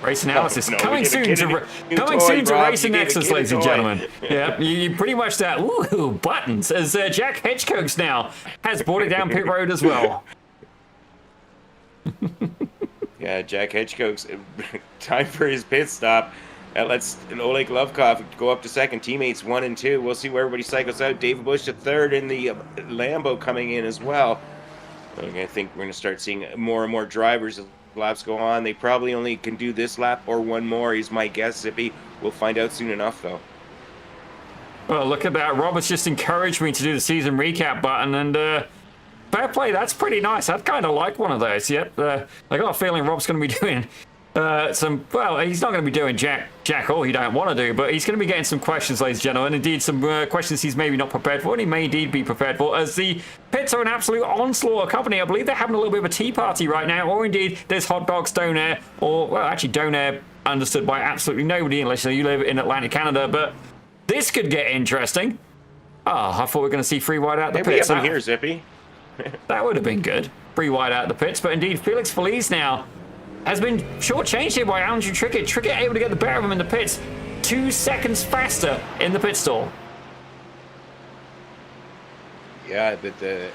Race analysis coming soon to Racing Nexus, ladies and gentlemen. Yeah, you pretty much that. Ooh, buttons. As Jack Hedgecogs now has brought it down pit road as well. Yeah, Jack Hedgecogs, time for his pit stop. That lets Oleg Lovkov go up to second. Teammates 1 and 2. We'll see where everybody cycles out. David Bush to third in the Lambo coming in as well. I think we're going to start seeing more and more drivers as laps go on. They probably only can do this lap or one more, is my guess, Zippy. We'll find out soon enough, though. Well, look at that. Robert's just encouraged me to do the season recap button, and fair play. That's pretty nice. I'd kind of like one of those. Yep. I got a feeling Rob's going to be doing well, he's not going to be doing jack all he don't want to do, but he's going to be getting some questions, ladies and gentlemen. Indeed, some questions he's maybe not prepared for, and he may indeed be prepared for, as the pits are an absolute onslaught company. I believe they're having a little bit of a tea party right now, or indeed there's hot dogs, donair, or, well, actually donair understood by absolutely nobody unless you live in Atlantic Canada, but this could get interesting. Oh, I thought we were going to see free wide out the pits. Maybe here, Zippy. That would have been good. Free wide out the pits, but indeed Felix Feliz now has been shortchanged here by Andrew Trickett. Trickett able to get the better of him in the pits. 2 seconds faster in the pit stall. Yeah, but it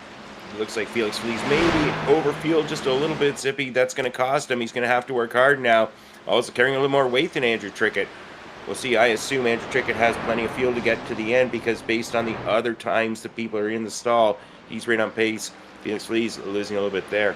looks like Felix Feliz maybe overfueled just a little bit, Zippy. That's going to cost him. He's going to have to work hard now. Also carrying a little more weight than Andrew Trickett. we'll see. I assume Andrew Trickett has plenty of fuel to get to the end, because based on the other times that people are in the stall, he's right on pace. Felix Flea's losing a little bit there.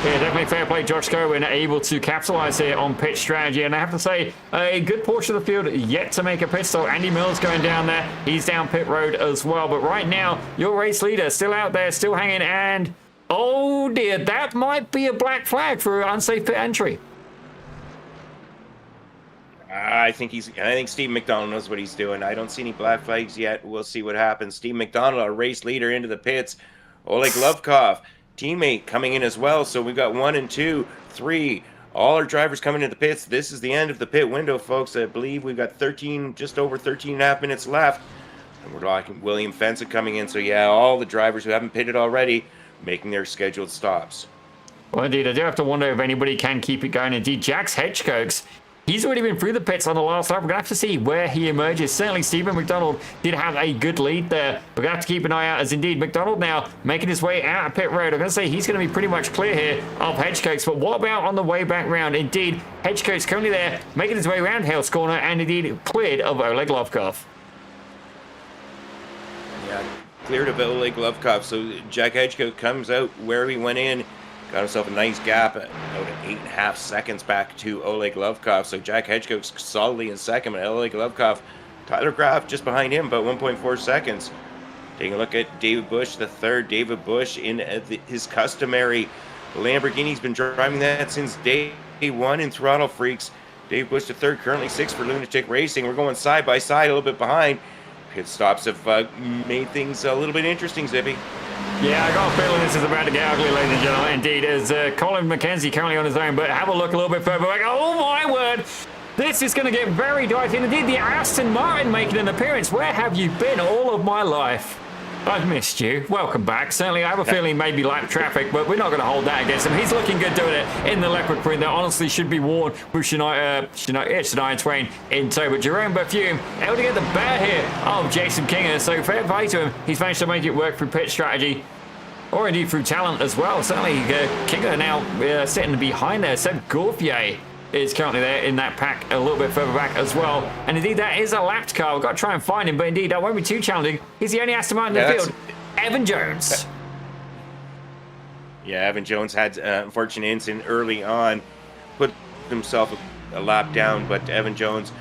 Yeah, definitely fair play. Josh Cohen able to capitalize here on pit strategy. And I have to say, a good portion of the field yet to make a pit stop. Andy Mills going down there. He's down pit road as well. But right now, your race leader still out there, still hanging. And, oh dear, that might be a black flag for unsafe pit entry. I think Steve McDonald knows what he's doing. I don't see any black flags yet. We'll see what happens. Steve McDonald, our race leader, into the pits. Oleg Lovkov, teammate, coming in as well. So we've got 1 and 2, 3. All our drivers coming into the pits. This is the end of the pit window, folks. I believe we've got just over 13 and a half minutes left. And we're talking William Fenton coming in. So yeah, all the drivers who haven't pitted already making their scheduled stops. Well, indeed, I do have to wonder if anybody can keep it going. Indeed, Jax Hedgecokes, he's already been through the pits on the last lap. We're going to have to see where he emerges. Certainly, Stephen McDonald did have a good lead there. We're going to have to keep an eye out, as indeed McDonald now making his way out of pit road. I'm going to say he's going to be pretty much clear here of Hedgecokes. But what about on the way back round? Indeed, Hedgecokes currently there, making his way around Hales Corner, and indeed cleared of Oleg Lovkov. Yeah, cleared of Oleg Lovkov. So Jack Hedgecote comes out where he went in. Got himself a nice gap, out of 8.5 seconds back to Oleg Lovkov. So Jack Hedgecote's solidly in second, but Oleg Lovkov, Tyler Graf just behind him, about 1.4 seconds. Taking a look at David Bush, the third. David Bush in his customary Lamborghini. He's been driving that since day 1 in Throttle Freaks. David Bush, the third, currently 6th for Lunatic Racing. We're going side by side, a little bit behind. Pit stops have made things a little bit interesting, Zippy. Yeah, I got a feeling this is about to get ugly, ladies and gentlemen. Indeed, as Colin McKenzie currently on his own, but have a look a little bit further back. Oh my word! This is going to get very dicey. And indeed, the Aston Martin making an appearance. Where have you been all of my life? I've missed you. Welcome back. Certainly, I have a feeling maybe lap traffic, but we're not going to hold that against him. He's looking good doing it in the leopard print that honestly should be worn with Shania Twain in tow. But Jerome Bethune able to get the better here of Jason Kinger. So fair play to him. He's managed to make it work through pit strategy, or indeed through talent as well. Certainly, Kinger now sitting behind there. Seb Gauthier is currently there in that pack a little bit further back as well. And indeed, that is a lapped car. We've got to try and find him, but indeed, that won't be too challenging. He's the only Aston Martin in the field. Evan Jones. Yeah, Evan Jones had an unfortunate incident early on, put himself a lap down, but Evan Jones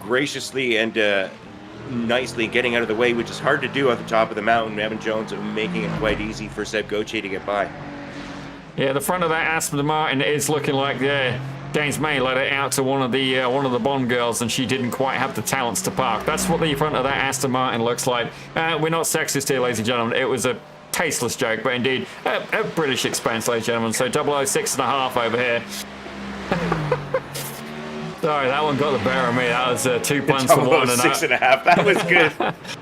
graciously and nicely getting out of the way, which is hard to do at the top of the mountain. Evan Jones making it quite easy for Seb Gauthier to get by. Yeah, the front of that Aston Martin is looking like James May let it out to one of the Bond girls, and she didn't quite have the talents to park. That's what the front of that Aston Martin looks like. We're not sexist here, ladies and gentlemen. It was a tasteless joke, but indeed a British expense, ladies and gentlemen. So 006.5 over here. Sorry, that one got the better of me. That was 2 puns for one. 6.5. That was good.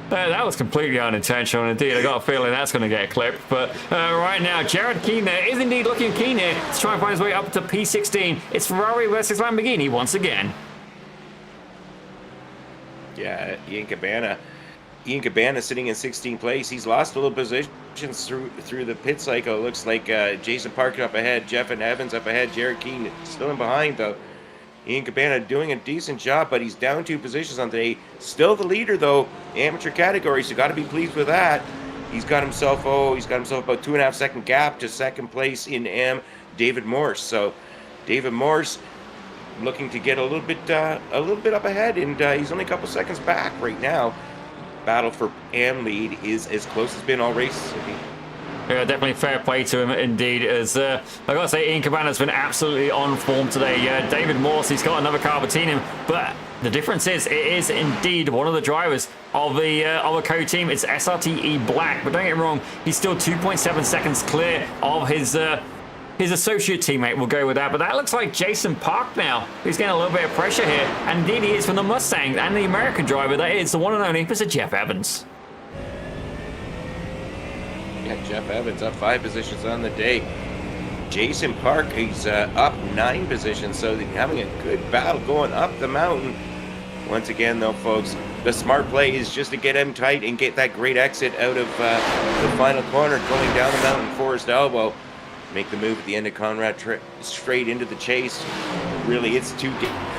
That was completely unintentional. Indeed, I got a feeling that's going to get clipped. But right now, Jared Keane there is indeed looking keen here to try and find his way up to P16. It's Ferrari versus Lamborghini once again. Yeah, Ian Cabana sitting in 16th place. He's lost a little positions through the pit cycle. It looks like Jason Parker up ahead, Jeff and Evans up ahead, Jared Keane still in behind though. Ian Cabana doing a decent job, but he's down 2 positions on today. Still the leader though, amateur category, so got to be pleased with that. He's got himself about 2.5 second gap to second place in M, David Morse. So David Morse looking to get a little bit up ahead, and he's only a couple seconds back right now. Battle for AM lead is as close as been all races. Yeah, definitely fair play to him indeed. As I gotta say, Ian Cabana's been absolutely on form today. David Morse, he's got another car between him, but the difference is, it is indeed one of the drivers of the co-team. It's SRTE Black, but don't get me wrong, he's still 2.7 seconds clear of his associate teammate. We'll go with that, but that looks like Jason Park now. He's getting a little bit of pressure here, and indeed he is from the Mustang, and the American driver, that is the one and only Mr. Jeff Evans. Yeah, Jeff Evans up 5 positions on the day. Jason Park, he's up 9 positions, so they're having a good battle going up the mountain. Once again, though, folks, the smart play is just to get him tight and get that great exit out of the final corner, going down the mountain, Forest Elbow. Make the move at the end of Conrad straight into the chase. Really, it's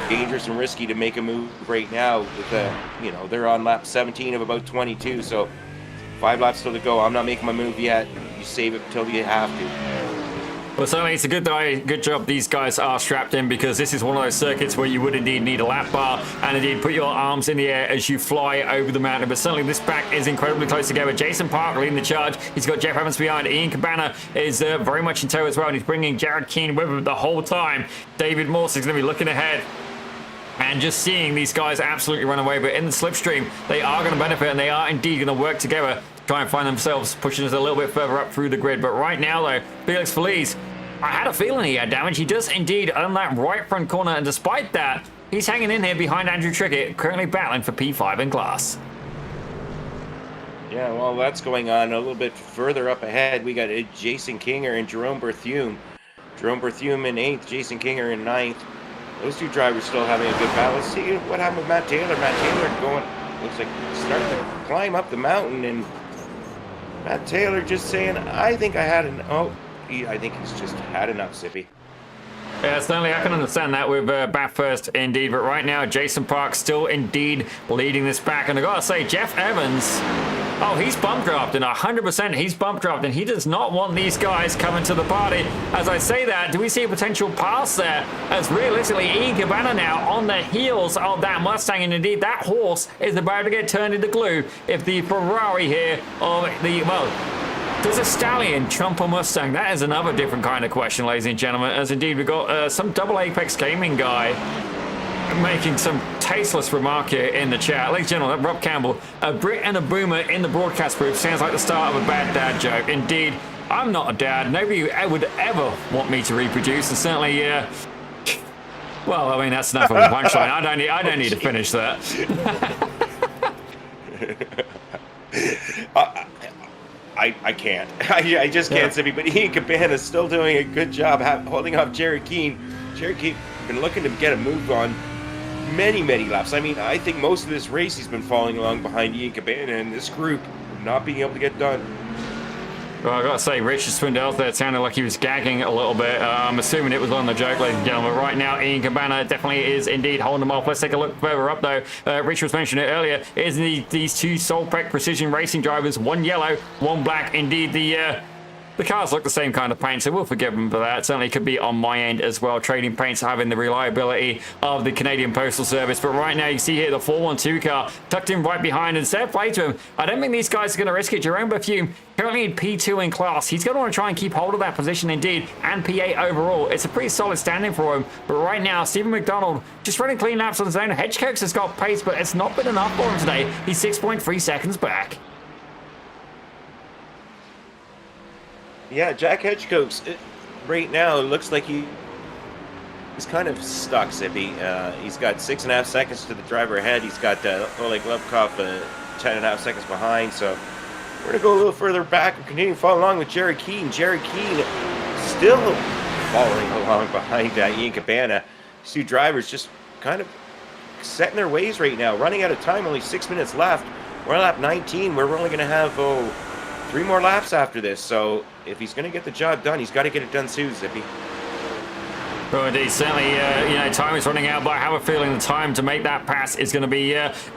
dangerous and risky to make a move right now. With you know, they're on lap 17 of about 22, so 5 laps still to go. I'm not making my move yet. You save it until you have to. Well, certainly it's a good job these guys are strapped in, because this is one of those circuits where you would indeed need a lap bar and indeed put your arms in the air as you fly over the mountain. But certainly this pack is incredibly close together. Jason Park leading the charge. He's got Jeff Evans behind. Ian Cabana is very much in tow as well, and he's bringing Jared Keane with him the whole time. David Morse is going to be looking ahead and just seeing these guys absolutely run away. But in the slipstream, they are going to benefit, and they are indeed going to work together to try and find themselves pushing us a little bit further up through the grid. But right now, though, Felix Feliz, I had a feeling he had damage. He does indeed on that right front corner, and despite that, he's hanging in here behind Andrew Trickett, currently battling for P5 in class. Yeah, well, that's going on a little bit further up ahead. We got Jason Kinger and Jerome Berthume. Jerome Berthume in 8th, Jason Kinger in 9th. Those two drivers still having a good battle. Let's see what happened with Matt Taylor. Matt Taylor going, looks like starting to climb up the mountain, and Matt Taylor just saying, I think I had an, I think he's just had enough, Zippy. Yeah, certainly I can understand that with Bathurst indeed, but right now Jason Park still indeed leading this back, and I gotta say, Jeff Evans, he's bump drafting, 100% he's bump drafting. He does not want these guys coming to the party. As I say that, do we see a potential pass there, as realistically Ian Cabana now on the heels of that Mustang, and indeed that horse is about to get turned into glue if the Ferrari here, does a stallion trump a Mustang? That is another different kind of question, ladies and gentlemen, as indeed we've got some Double Apex Gaming guy making some tasteless remark here in the chat. Ladies and gentlemen, Rob Campbell, a Brit and a boomer in the broadcast booth sounds like the start of a bad dad joke. Indeed, I'm not a dad. Nobody would ever want me to reproduce, and certainly, well, I mean, that's enough of a punchline. I don't need to finish that. I can't. I just can't, Zippy. But Ian Cabana's still doing a good job holding off Jared Keane. Jared Keane been looking to get a move on many laps. I mean, I think most of this race he's been following along behind Ian Cabana and this group, not being able to get done. Well, I gotta say, Richard Swindell there sounded like he was gagging a little bit. I'm assuming it was on the joke, ladies and gentlemen. Right now, Ian Cabana definitely is indeed holding them off. Let's take a look further up, though. Richard was mentioning it earlier. Is these two Solprec Precision Racing drivers, one yellow, one black. Indeed, the cars look the same kind of paint, so we'll forgive them for that. Certainly could be on my end as well. Trading paints having the reliability of the Canadian Postal Service. But right now, you see here the 412 car tucked in right behind, and fair play to him. I don't think these guys are going to risk it. Jerome Berthume currently in P2 in class. He's going to want to try and keep hold of that position indeed, and P8 overall. It's a pretty solid standing for him. But right now, Stephen McDonald just running clean laps on his own. Hedgecox has got pace, but it's not been enough for him today. He's 6.3 seconds back. Yeah, Jack Hedgecox, right now, it looks like he's kind of stuck, Zippy. He's got 6.5 seconds to the driver ahead. He's got Oleg Lubkov 10.5 seconds behind. So we're going to go a little further back and continue to follow along with Jared Keane. Jared Keane still following along behind Ian Cabana. These two drivers just kind of setting their ways right now. Running out of time, only 6 minutes left. We're on lap 19. We're only going to have, 3 more laps after this. So if he's going to get the job done, he's got to get it done soon, Zippy. Well, indeed, certainly, time is running out, but I have a feeling the time to make that pass is going to be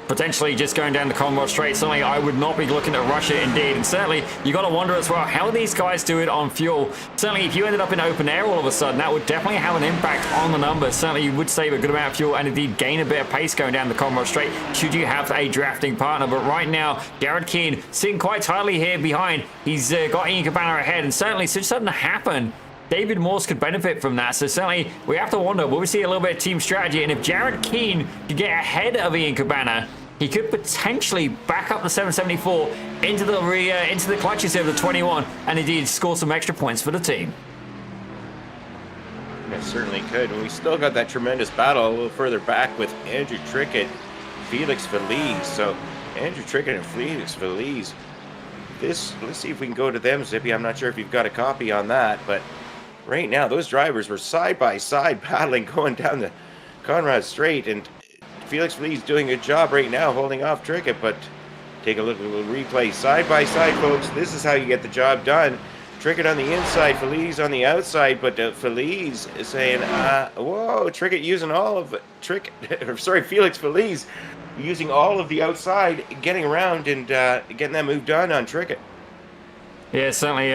potentially just going down the Conrod Straight. Certainly, I would not be looking to rush it, indeed. And certainly, you got to wonder as well, how these guys do it on fuel. Certainly, if you ended up in open air all of a sudden, that would definitely have an impact on the numbers. Certainly, you would save a good amount of fuel and indeed gain a bit of pace going down the Conrod Straight should you have a drafting partner. But right now, Jared Keane sitting quite tightly here behind. He's got Ian Cabana ahead, and certainly, should something happen, David Morse could benefit from that. So certainly, we have to wonder, will we see a little bit of team strategy? And if Jared Keane could get ahead of Ian Cabana, he could potentially back up the 774 into the clutches of the 21 and indeed score some extra points for the team. It certainly could. And we still got that tremendous battle a little further back with Andrew Trickett, Felix Feliz. So Andrew Trickett and Felix Feliz. Let's see if we can go to them, Zippy. I'm not sure if you've got a copy on that, but right now, those drivers were side by side battling going down the Conrad Straight, and Felix Feliz doing a good job right now holding off Trickett. But take a look at the replay side by side, folks. This is how you get the job done. Trickett on the inside, Feliz on the outside, but Feliz is saying, whoa, Trickett using all of it. Felix Feliz using all of the outside, getting around and getting that move done on Trickett. Yeah, certainly.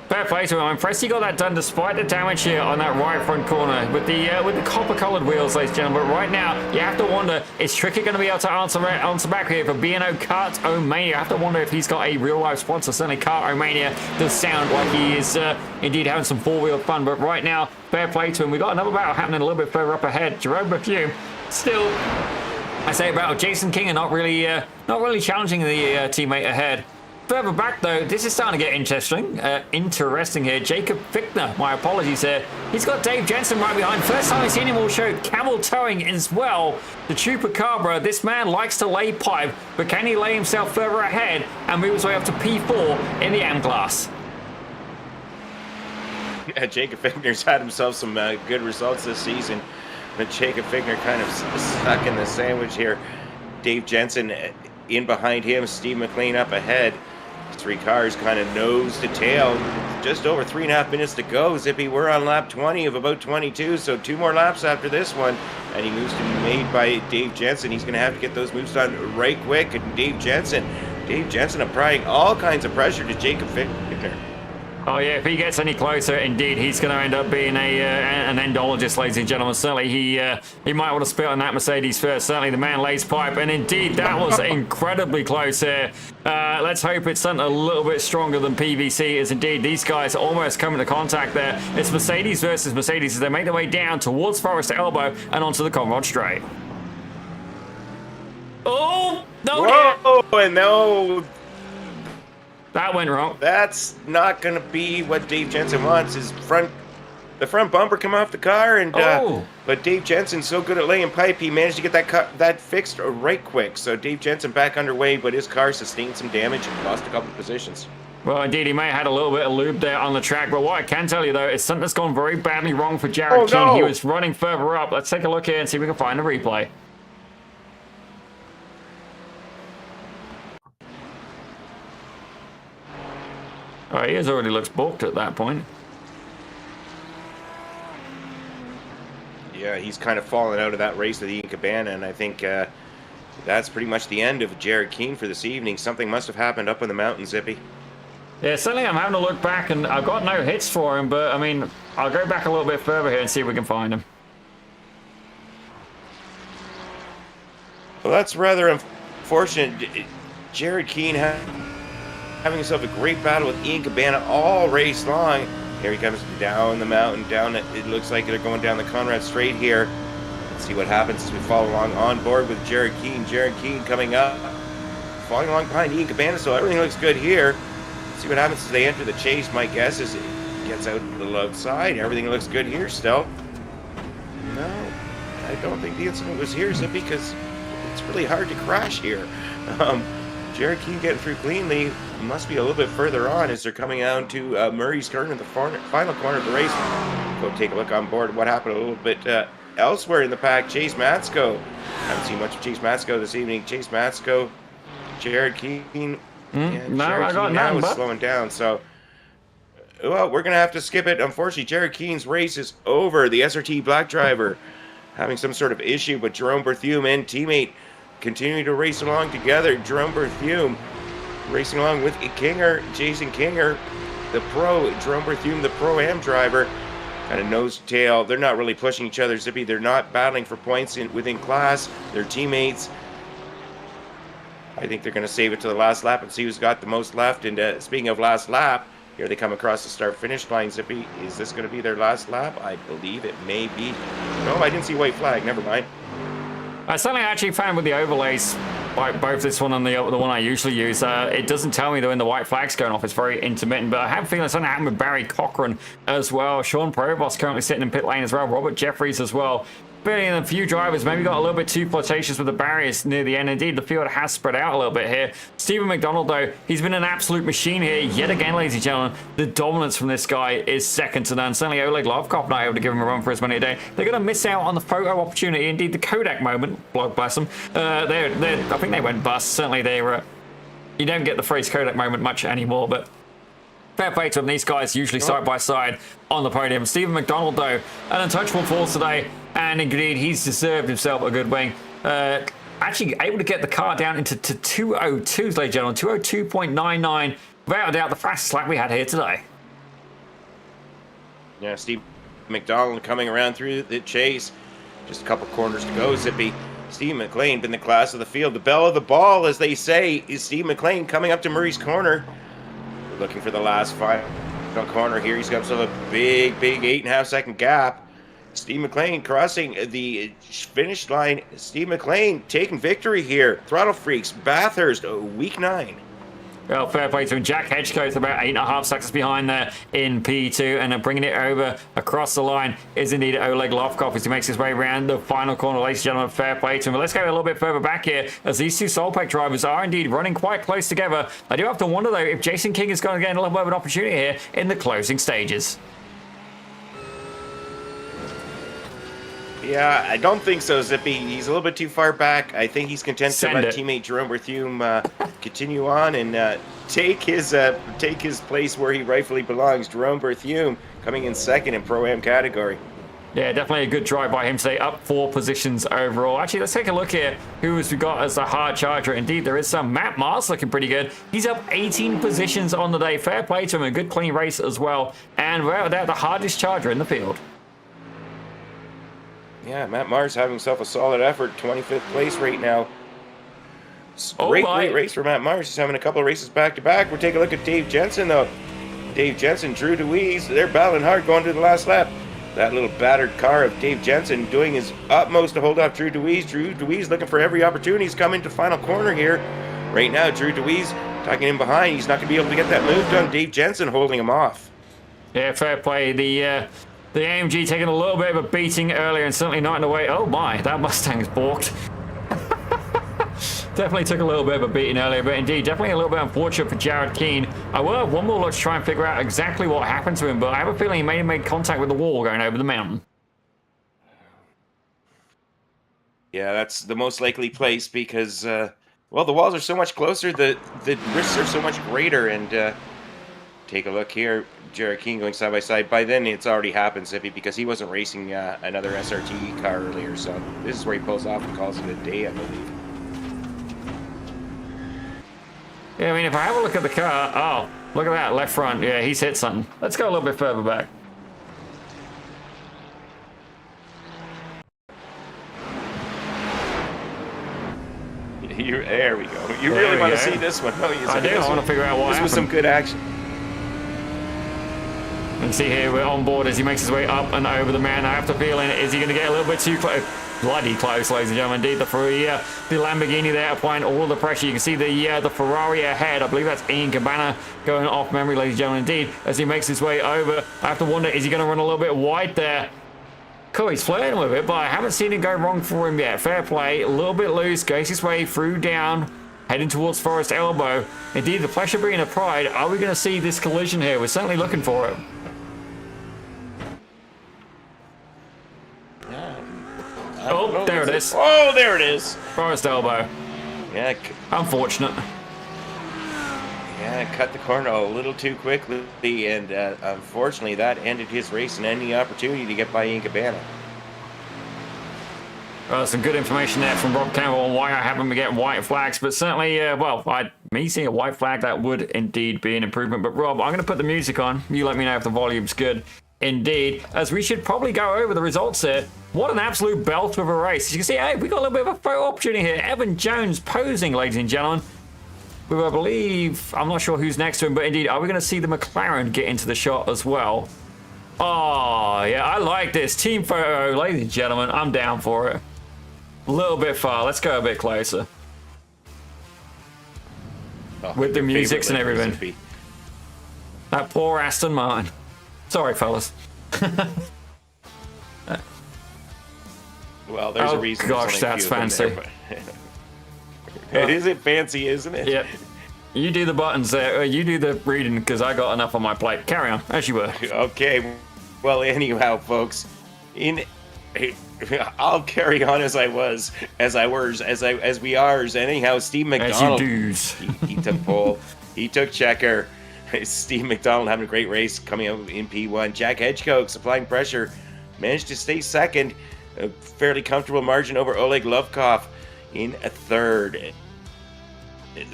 Fair play to him. I'm impressed he got that done despite the damage here on that right front corner with the copper-colored wheels, ladies and gentlemen. But right now, you have to wonder, is Trickett going to be able to answer back here for B&O Kart-O-Mania? You have to wonder if he's got a real-life sponsor. Certainly, Kart-O-Mania does sound like he is indeed having some four-wheel fun. But right now, fair play to him. We've got another battle happening a little bit further up ahead. Jerome Bethune still, I say about Jason King are not really challenging the teammate ahead. Further back, though, this is starting to get interesting here. Jacob Fichtner, my apologies here. He's got Dave Jensen right behind. First time we've seen him all show camel towing as well. The Chupacabra, this man likes to lay pipe, but can he lay himself further ahead and move his way up to P4 in the M class? Yeah, Jacob Fichtner's had himself some good results this season, but Jacob Fichtner kind of stuck in the sandwich here. Dave Jensen in behind him, Steve McLean up ahead. Three cars kind of nose to tail. Just over 3.5 minutes to go. Zippy, we're on lap 20 of about 22, so 2 more laps after this one. Any moves to be made by Dave Jensen. He's going to have to get those moves done right quick. And Dave Jensen applying all kinds of pressure to Jacob Fichtner. Oh yeah, if he gets any closer, indeed, he's going to end up being an endologist, ladies and gentlemen. Certainly, he might want to spit on that Mercedes first. Certainly, the man lays pipe, and indeed, that was incredibly close here. Let's hope it's something a little bit stronger than PVC is. Indeed, these guys are almost coming to contact there. It's Mercedes versus Mercedes as they make their way down towards Forest Elbow and onto the Conrad Straight. Oh no! Whoa! And no. That went wrong. That's not going to be what Dave Jensen wants. The front bumper come off the car, and but Dave Jensen's so good at laying pipe, he managed to get that fixed right quick. So Dave Jensen back underway, but his car sustained some damage and lost a couple of positions. Well, indeed, he may have had a little bit of lube there on the track, but what I can tell you, though, is something that's gone very badly wrong for Jared King. No. He was running further up. Let's take a look here and see if we can find a replay. Oh, he already looks balked at that point. Yeah, he's kind of fallen out of that race with Ian Cabana, and I think that's pretty much the end of Jared Keane for this evening. Something must have happened up in the mountain, Zippy. Yeah, certainly I'm having a look back, and I've got no hits for him, but, I mean, I'll go back a little bit further here and see if we can find him. Well, that's rather unfortunate. Jared Keane having himself a great battle with Ian Cabana all race long. Here he comes down the mountain, down it looks like they're going down the Conrad Straight here. Let's see what happens as we follow along on board with Jared Keane. Jared Keane coming up, following along behind Ian Cabana, so everything looks good here. Let's see what happens as they enter the chase. My guess is it gets out to the outside. Everything looks good here still. No, I don't think the incident was here, Zippy, because it's really hard to crash here. Jared Keane getting through cleanly. Must be a little bit further on as they're coming down to Murray's Turn in the final corner of the race. Go take a look on board what happened a little bit elsewhere in the pack. Chase Matsko. Haven't seen much of Chase Matsko this evening. Chase Matsko, Jared Keane. No, I got now none, is slowing down. So, well, we're going to have to skip it. Unfortunately, Jared Keane's race is over. The SRT Black driver having some sort of issue, but Jerome Berthume and teammate continuing to race along together. Jerome Berthume racing along with Jason Kinger, the pro. Jerome Berthume, the Pro-Am driver, kind of nose to tail. They're not really pushing each other, Zippy. They're not battling for points within class. They're teammates. I think they're going to save it to the last lap and see who's got the most left. And speaking of last lap, here they come across the start-finish line, Zippy. Is this going to be their last lap? I believe it may be. No, I didn't see white flag. Never mind. I certainly actually found with the overlays, like both this one and the one I usually use, it doesn't tell me when the white flag's going off. It's very intermittent, but I have a feeling something happened with Barry Cochran as well. Sean Provost currently sitting in pit lane as well. Robert Jeffries as well. Feeling a few drivers maybe got a little bit too flirtatious with the barriers near the end. Indeed, the field has spread out a little bit here. Stephen McDonald, though, he's been an absolute machine here. Yet again, ladies and gentlemen, the dominance from this guy is second to none. Certainly, Oleg Lovkov not able to give him a run for his money today. They're going to miss out on the photo opportunity. Indeed, the Kodak moment. Blog bless them. I think they went bust. Certainly, you don't get the phrase Kodak moment much anymore, but Fair play to them. These guys usually side by side on the podium. Stephen McDonald, though, an untouchable force today, and indeed he's deserved himself a good wing. Actually able to get the car down into 202s, ladies and gentlemen, 202.99. Without a doubt, the fastest lap we had here today. Yeah, Steve McDonald coming around through the chase. Just a couple corners to go, Zippy. Steve McLean been the class of the field. The belle of the ball, as they say, is Steve McLean coming up to Murray's corner. We're looking for the last final corner here. He's got himself a big 8.5 second gap. Steve McLean crossing the finish line. Steve McLean taking victory here. Throttle Freaks, Bathurst, week 9. Well, fair play to him. Jack Hedgecoe's about 8.5 seconds behind there in P2, and then bringing it over across the line is indeed Oleg Lofkov as he makes his way around the final corner. Ladies and gentlemen, fair play to him. But let's go a little bit further back here, as these two Soulpack drivers are indeed running quite close together. I do have to wonder, though, if Jason King is going to get a little bit of an opportunity here in the closing stages. Yeah, I don't think so, Zippy. He's a little bit too far back. I think he's content to let teammate Jerome Berthume continue on and take his place where he rightfully belongs. Jerome Berthume coming in second in Pro-Am category. Yeah, definitely a good drive by him today, up 4 positions overall. Actually, let's take a look here. Who has we got as the hard charger? Indeed, there is some. Matt Mars looking pretty good. He's up 18 positions on the day. Fair play to him. A good clean race as well. And without doubt, the hardest charger in the field. Yeah, Matt Mars having himself a solid effort. 25th place right now. Great race for Matt Mars. He's having a couple of races back-to-back. We'll take a look at Dave Jensen, though. Dave Jensen, Drew DeWeese, they're battling hard going to the last lap. That little battered car of Dave Jensen doing his utmost to hold off Drew DeWeese. Drew DeWeese looking for every opportunity. He's coming to final corner here. Right now, Drew DeWeese tucking in behind. He's not going to be able to get that move done. Dave Jensen holding him off. Yeah, fair play. The AMG taking a little bit of a beating earlier and certainly not in the way. Oh my, that Mustang's balked. Definitely took a little bit of a beating earlier, but indeed, definitely a little bit unfortunate for Jared Keane. I will have one more look to try and figure out exactly what happened to him, but I have a feeling he may have made contact with the wall going over the mountain. Yeah, that's the most likely place because, well, the walls are so much closer, the risks are so much greater, and take a look here. Jared King going side by side. By then, it's already happened, Zippy, because he wasn't racing another SRT car earlier. So this is where he pulls off and calls it a day, I believe. Yeah, I mean, if I have a look at the car, oh, look at that left front. Yeah, he's hit something. Let's go a little bit further back. There we go. You really want to see this one, don't you? I do. I want to figure out what happened. This was some good action. You can see here we're on board as he makes his way up and over the man. I have the feeling, is he going to get a little bit too close? Bloody close, ladies and gentlemen. Indeed, the Lamborghini there applying all the pressure. You can see the Ferrari ahead. I believe that's Ian Cabana going off memory, ladies and gentlemen. Indeed, as he makes his way over, I have to wonder, is he going to run a little bit wide there? Cool, he's flirting with it, but I haven't seen it go wrong for him yet. Fair play, a little bit loose, goes his way through down, heading towards Forest Elbow. Indeed, the pleasure being a pride. Are we going to see this collision here? We're certainly looking for it. Oh, there it is. Oh, there it is. Forest Elbow. Yeah. Unfortunate. Yeah, cut the corner a little too quickly, and unfortunately, that ended his race and any opportunity to get by Ian Cabana. Some good information there from Rob Campbell on why I haven't been getting white flags, but certainly, me seeing a white flag, that would indeed be an improvement. But Rob, I'm going to put the music on. You let me know if the volume's good. Indeed, as we should probably go over the results here. What an absolute belt of a race. As you can see, hey, we got a little bit of a photo opportunity here. Evan Jones posing, ladies and gentlemen. With, I believe, I'm not sure who's next to him, but indeed, are we going to see the McLaren get into the shot as well? Oh, yeah, I like this. Team photo, ladies and gentlemen. I'm down for it. A little bit far. Let's go a bit closer. Oh, with the musics and everything. That poor Aston Martin. Sorry, fellas. Well, there's a reason. Gosh, that's fancy. It isn't fancy, isn't it? Yep. You do the buttons there. You do the reading because I got enough on my plate. Carry on, as you were. Okay. Well, anyhow, folks, I'll carry on as we are. Anyhow, Steve McDonald. As you do's. He took pole. He took checker. Steve McDonald having a great race coming out in P1. Jack Hedgecock supplying pressure, managed to stay second, a fairly comfortable margin over Oleg Lovkov in a third.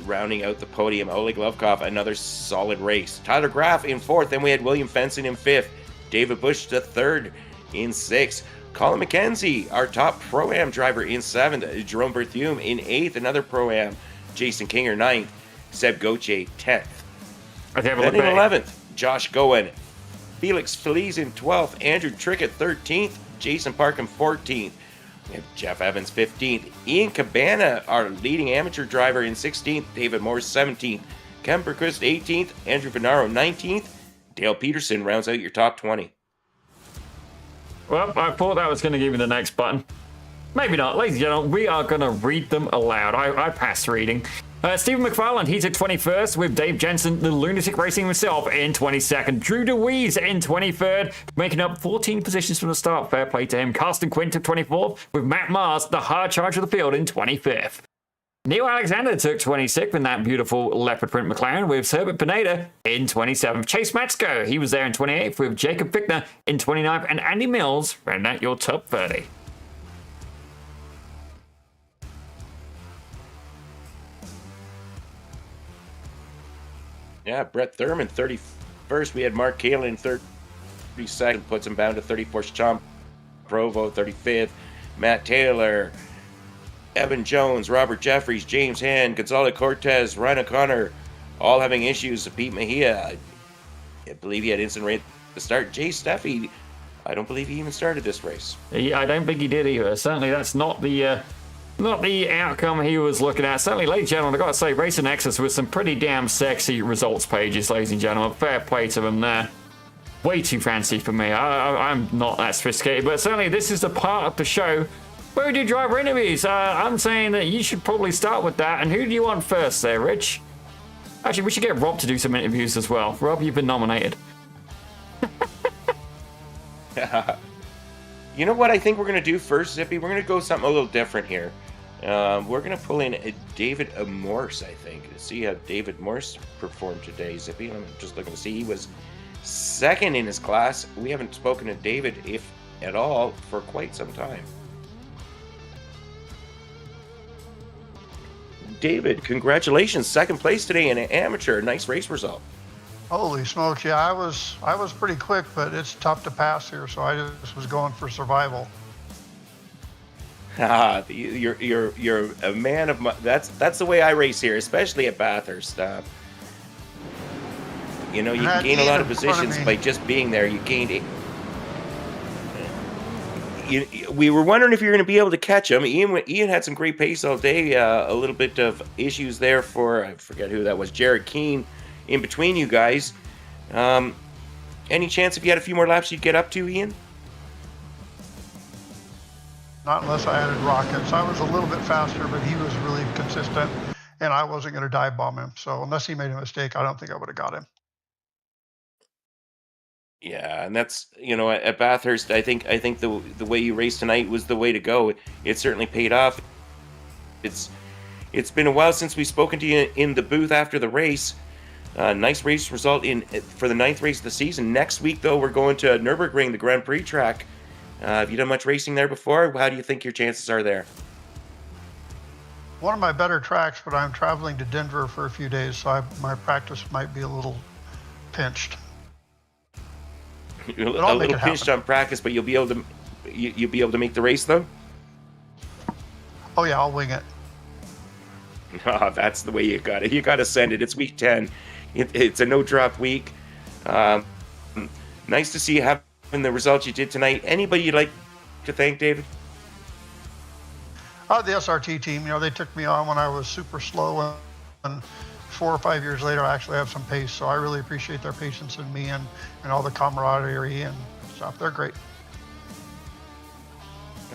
Rounding out the podium, Oleg Lovkov, another solid race. Tyler Graff in fourth, then we had William Fenson in fifth, David Bush the third in sixth, Colin McKenzie, our top Pro-Am driver, in seventh, Jerome Berthume in eighth, another Pro-Am, Jason Kinger ninth, Seb Gauthier 10th. Then in 11th, Josh Goen, Felix Feliz in 12th, Andrew Trickett 13th, Jason Parkham 14th, we have Jeff Evans 15th, Ian Cabana, our leading amateur driver, in 16th, David Morris 17th, Kemper Christ 18th, Andrew Venaro 19th, Dale Peterson rounds out your top 20. Well, I thought that was going to give me the next button. Maybe not. Ladies and gentlemen, we are going to read them aloud. I passed reading. Stephen McFarland, he's at 21st, with Dave Jensen, the lunatic racing himself, in 22nd. Drew DeWeese in 23rd, making up 14 positions from the start. Fair play to him. Carsten Quint at 24th, with Matt Mars, the hard charge of the field, in 25th. Neil Alexander took 26th in that beautiful leopard print McLaren, with Herbert Pineda in 27th. Chase Matsko, he was there in 28th, with Jacob Fichtner in 29th, and Andy Mills round out your top 30. Yeah, Brett Thurman 31st. We had Mark Kalin 32nd, puts him down to 34th. Sean Provo 35th. Matt Taylor, Evan Jones, Robert Jeffries, James Hand, Gonzalo Cortez, Ryan O'Connor, all having issues. Pete Mejia, I believe he had instant rate at the start. Jay Steffi, I don't believe he even started this race. Yeah, I don't think he did either. Certainly that's not the outcome he was looking at. Certainly, ladies and gentlemen, I've got to say, Racing Nexus with some pretty damn sexy results pages, ladies and gentlemen. Fair play to them there. Way too fancy for me. I'm not that sophisticated, but certainly this is the part of the show where we do driver interviews. I'm saying that you should probably start with that. And who do you want first there, Rich? Actually, we should get Rob to do some interviews as well. Rob, you've been nominated. You know what I think we're going to do first, Zippy? We're going to go something a little different here. We're going to pull in David Morse, I think, to see how David Morse performed today, Zippy. I'm just looking to see. He was second in his class. We haven't spoken to David, if at all, for quite some time. David, congratulations. Second place today in an amateur. Nice race result. Holy smokes, yeah, I was pretty quick, but it's tough to pass here, so I just was going for survival. You're a man of that's the way I race here, especially at Bathurst. You know, you can gain a lot of positions by just being there. You gained. We were wondering if you're going to be able to catch him. Ian had some great pace all day. A little bit of issues there for, I forget who that was, Jared Keane, in between you guys. Any chance if you had a few more laps you'd get up to, Ian? Not unless I added rockets. I was a little bit faster, but he was really consistent, and I wasn't going to dive bomb him. So unless he made a mistake, I don't think I would have got him. Yeah, and that's, you know, at Bathurst, I think the way you raced tonight was the way to go. It certainly paid off. It's been a while since we've spoken to you in the booth after the race. Nice race result for the 9th race of the season. Next week, though, we're going to Nürburgring, the Grand Prix track. Have you done much racing there before? How do you think your chances are there? One of my better tracks, but I'm traveling to Denver for a few days, so my practice might be a little pinched. A little pinched on practice, but you'll be able to make the race, though? Oh yeah, I'll wing it. Oh, that's the way you got it. You got to send it. It's week 10. It's a no-drop week. Nice to see you having the results you did tonight. Anybody you'd like to thank, David? The SRT team. You know, they took me on when I was super slow, and 4 or 5 years later, I actually have some pace. So I really appreciate their patience in me and all the camaraderie and stuff. They're great.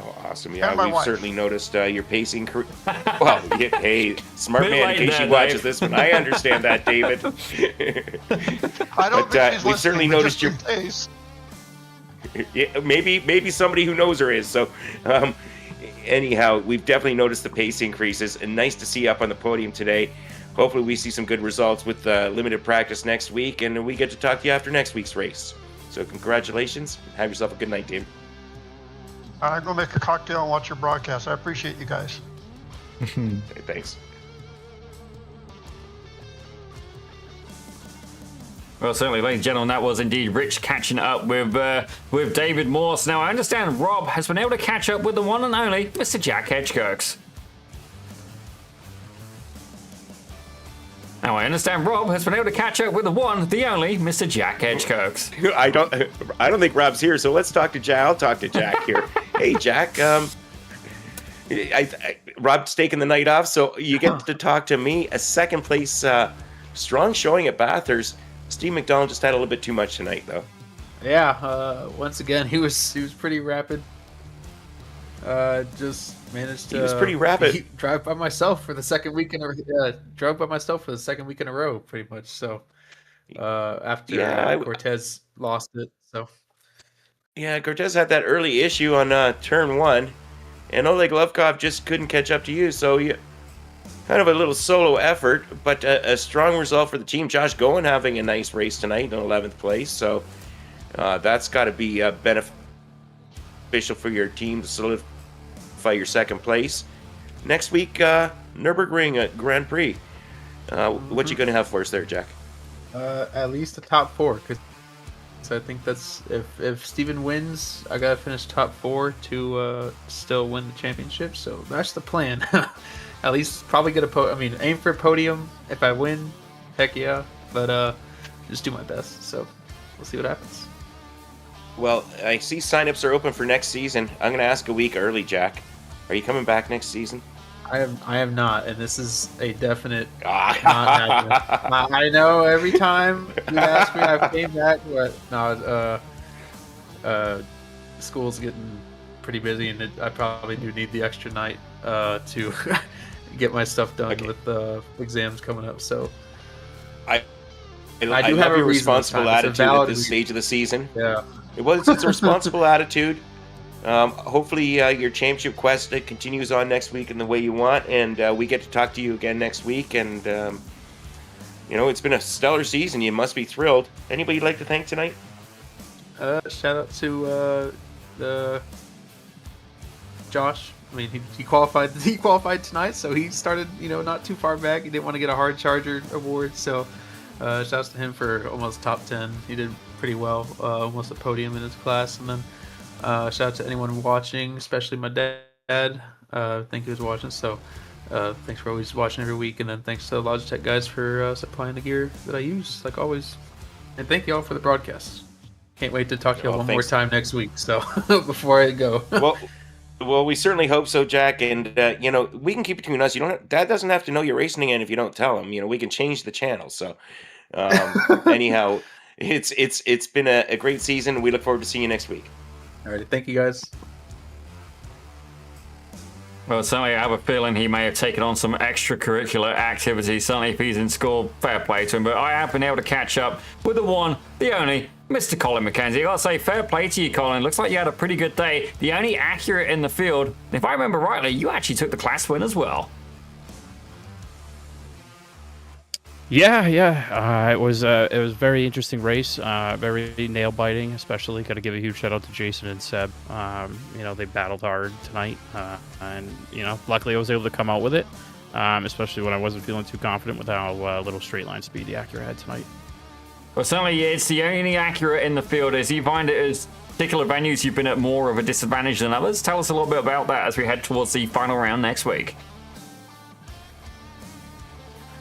Oh, awesome. Yeah, we've certainly noticed your pacing. Well, hey, smart man, in case she watches this one. I understand that, David. I don't think she's we've certainly noticed your pace. Yeah, maybe somebody who knows her is. So, anyhow, we've definitely noticed the pace increases, and nice to see you up on the podium today. hopefully we see some good results with limited practice next week, and we get to talk to you after next week's race. So congratulations. Have yourself a good night, team. I'm going to make a cocktail and watch your broadcast. I appreciate you guys. Hey, thanks. Well, certainly, ladies and gentlemen, that was indeed Rich catching up with David Morse. Now, I understand Rob has been able to catch up with the one and only Mr. Jack Hedgekirks. Now, I understand Rob has been able to catch up with the one, the only Mr. Jack Hedgekirks. I don't think Rob's here, so let's talk to Jack. I'll talk to Jack here. Hey, Jack. Rob's taking the night off, so you get to talk to me. A second place, strong showing at Bathurst. Steve McDonald just had a little bit too much tonight, though. Yeah, once again, he was pretty rapid. Just managed to. He was pretty rapid. Drive by myself for the second week in a row, pretty much. So after Cortez lost it, so. Yeah, Cortez had that early issue on turn 1, and Oleg Lovkov just couldn't catch up to you. So you. Kind of a little solo effort, but a strong result for the team. Josh Goen having a nice race tonight in 11th place, so that's got to be beneficial for your team to solidify your second place. Next week, Nürburgring Grand Prix. What you going to have for us there, Jack? At least the top 4, because I think that's if Steven wins, I gotta finish top 4 to still win the championship. So that's the plan. At least probably get a aim for a podium. If I win, heck yeah. But just do my best. So we'll see what happens. Well, I see signups are open for next season. I'm going to ask a week early, Jack. Are you coming back next season? I am not, and this is a definite not happening. I know every time you ask me, I came back, but no. School's getting pretty busy, and I probably do need the extra night to get my stuff done with exams coming up. So I do have a responsible attitude at this stage of the season. Yeah, it's a responsible attitude. Hopefully your championship quest continues on next week in the way you want, and we get to talk to you again next week. And it's been a stellar season. You must be thrilled. Anybody you'd like to thank tonight? Shout out to Josh. I mean, he qualified. He qualified tonight, so he started, not too far back. He didn't want to get a hard charger award, so shout out to him for almost top 10. He did pretty well, almost a podium in his class. And then shout out to anyone watching, especially my dad. I think he was watching, so thanks for always watching every week. And then thanks to the Logitech guys for supplying the gear that I use, like always. And thank you all for the broadcast. Can't wait to talk to you all one more time next week. So before I go. Well, we certainly hope so, Jack. And we can keep it between us. Dad doesn't have to know you're racing again if you don't tell him. We can change the channel. So, anyhow, it's been a great season. We look forward to seeing you next week. All right, thank you guys. Well, certainly I have a feeling he may have taken on some extracurricular activities. Certainly if he's in school, fair play to him. But I have been able to catch up with the one, the only, Mr. Colin McKenzie. I gotta say, fair play to you, Colin. Looks like you had a pretty good day. The only accurate in the field. If I remember rightly, you actually took the class win as well. Yeah. It was a very interesting race, very nail biting. Especially got to give a huge shout out to Jason and Seb. They battled hard tonight, and luckily I was able to come out with it. Especially when I wasn't feeling too confident with how little straight line speed the Acura had tonight. Well, certainly it's the only accurate in the field. As you find it as particular venues, you've been at more of a disadvantage than others. Tell us a little bit about that as we head towards the final round next week.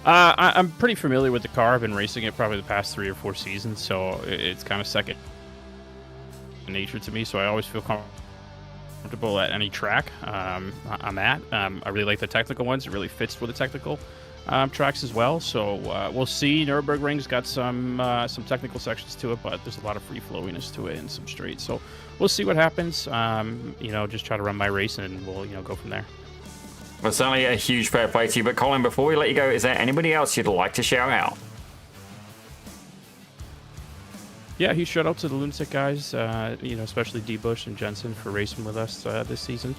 I'm pretty familiar with the car. I've been racing it probably the past 3 or 4 seasons, so it's kind of second nature to me. So I always feel comfortable at any track I'm at. I really like the technical ones. It really fits with the technical tracks as well. So we'll see. Nürburgring's got some technical sections to it, but there's a lot of free flowiness to it and some straight. So we'll see what happens. Just try to run my race and we'll go from there. Well, certainly a huge fair play to you. But Colin, before we let you go, is there anybody else you'd like to shout out? Yeah, huge shout out to the Lunatic guys, especially D Bush and Jensen for racing with us this season.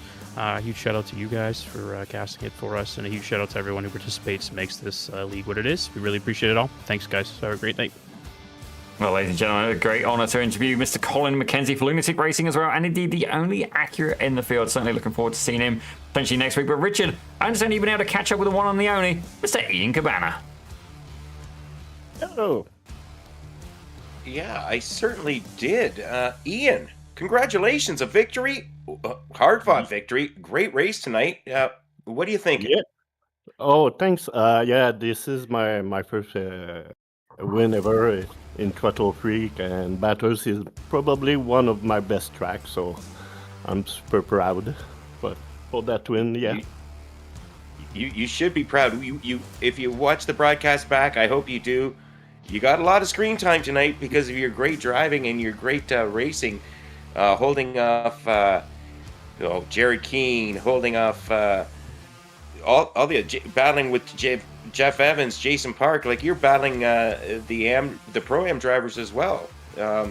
Huge shout out to you guys for casting it for us, and a huge shout out to everyone who participates and makes this league what it is. We really appreciate it all. Thanks, guys. Have a great night. Well, ladies and gentlemen, a great honour to interview Mr. Colin McKenzie for Lunatic Racing as well, and indeed the only accurate in the field. Certainly looking forward to seeing him potentially next week. But Richard, I understand you've been able to catch up with the one and the only, Mr. Ian Cabana. Hello. Yeah, I certainly did. Ian, congratulations, a victory, hard-fought victory, great race tonight. What do you think? Yeah. Oh, thanks. Yeah, this is my first win ever in Throttle Freak, and BATHURST is probably one of my best tracks, so I'm super proud. But for that win, yeah. You should be proud. You if you watch the broadcast back, I hope you do. You got a lot of screen time tonight because of your great driving and your great racing, holding off Jared Keane, holding off all the battling with Jeff Evans, Jason Park. Like, you're battling the Pro-Am drivers as well. A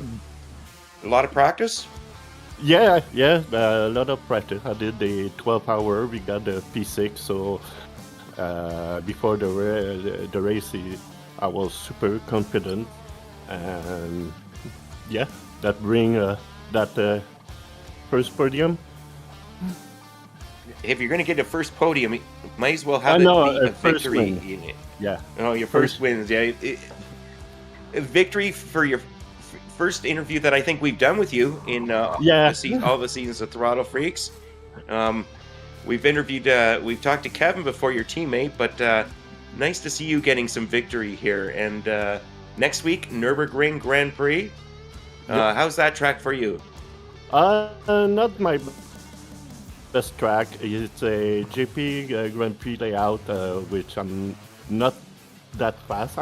lot of practice? Yeah, a lot of practice. I did the 12-hour. We got the P6, so before the race, I was super confident, and yeah, that bring that first podium. If you're going to get a first podium, you might as well have a victory in it. Yeah. Oh, your first wins. Yeah. A victory for your first interview that I think we've done with you in all the seasons of Throttle Freaks. We've talked to Kevin before, your teammate, but nice to see you getting some victory here. And next week, Nürburgring Grand Prix. How's that track for you? Not my best track. It's a GP Grand Prix layout, which I'm not that fast.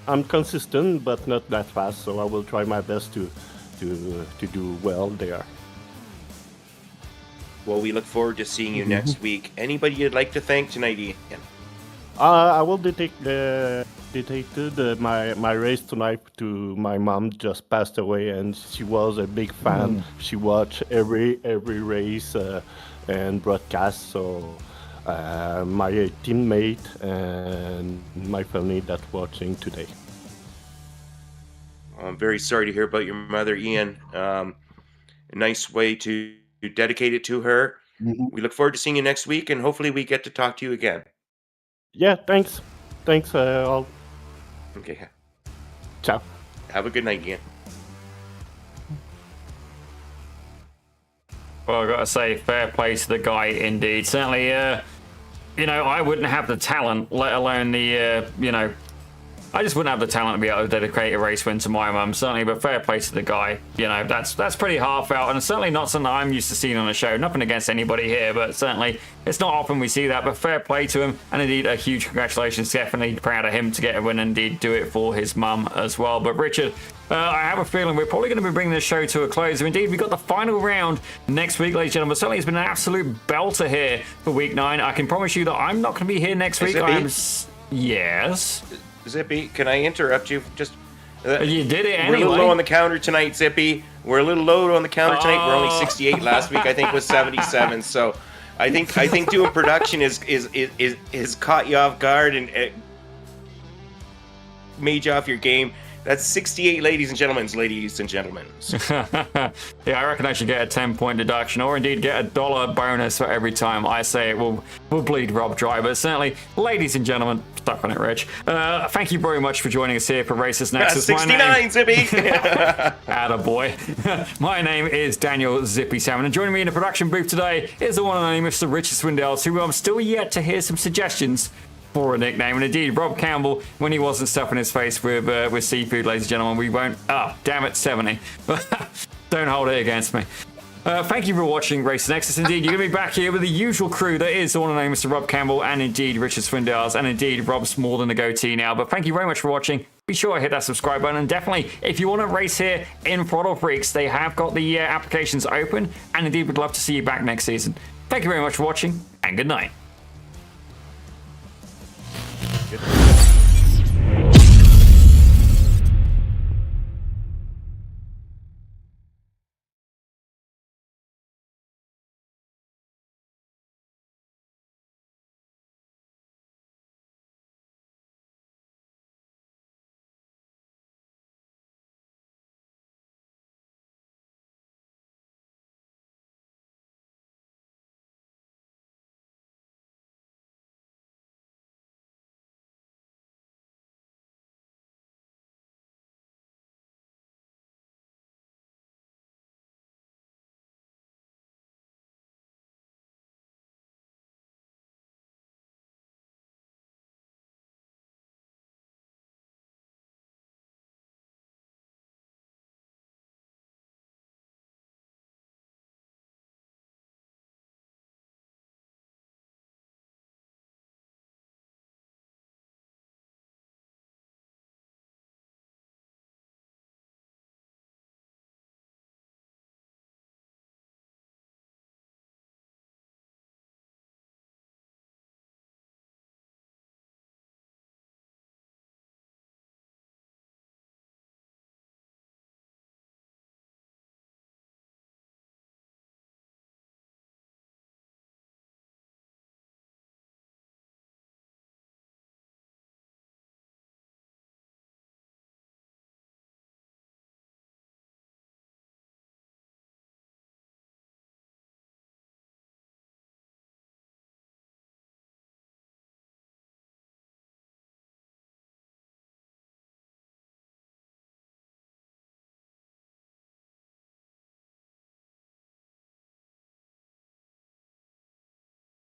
I'm consistent, but not that fast. So I will try my best to do well there. Well, we look forward to seeing you next week. Anybody you'd like to thank tonight, Ian? I will dedicate my race tonight to my mom. Just passed away, and she was a big fan. She watched every race and broadcast. So my teammate and my family that's watching today. I'm very sorry to hear about your mother, Ian. A nice way to dedicate it to her. We look forward to seeing you next week, and hopefully we get to talk to you again. Yeah, thanks all. Okay. Ciao. Have a good night, Ian. Well, I've got to say, fair play to the guy, indeed. Certainly, I wouldn't have the talent, let alone the, I just wouldn't have the talent to be able to dedicate a race win to my mum, certainly, but fair play to the guy. That's pretty heartfelt, and certainly not something I'm used to seeing on a show. Nothing against anybody here, but certainly it's not often we see that, but fair play to him, and indeed a huge congratulations. Definitely proud of him to get a win and indeed do it for his mum as well. But Richard, I have a feeling we're probably going to be bringing this show to a close. Indeed, we've got the final round next week, ladies and gentlemen. Certainly it's been an absolute belter here for week 9. I can promise you that I'm not going to be here next week. Yes? Zippy, can I interrupt you? Just you did it anyway. We're a little low on the counter tonight, Zippy. We're a little low on the counter tonight. We're only 68 last week. I think was 77. So I think doing production is caught you off guard and made you off your game. That's 68, ladies and gentlemen. Yeah, I reckon I should get a 10-point deduction, or indeed get $1 bonus for every time I say it. We'll bleed Rob Dry, but certainly, ladies and gentlemen, stuck on it, Rich. Thank you very much for joining us here for Racist Nexus. 69, Zippy. Attaboy. My name is Daniel Zippy Salmon, and joining me in the production booth today is the one and only Mr. Richard Swindells, who I'm still yet to hear some suggestions for a nickname. And indeed, Rob Campbell, when he wasn't stuffing his face with seafood, ladies and gentlemen, we won't. Damn it, 70. Don't hold it against me. Thank you for watching Race Nexus. Indeed, you're going to be back here with the usual crew that is the one and only Mr. Rob Campbell, and indeed Richard Swindells, and indeed Rob's more than a goatee now. But thank you very much for watching. Be sure to hit that subscribe button, and definitely, if you want to race here in Throttle Freaks, they have got the applications open, and indeed, we'd love to see you back next season. Thank you very much for watching, and good night.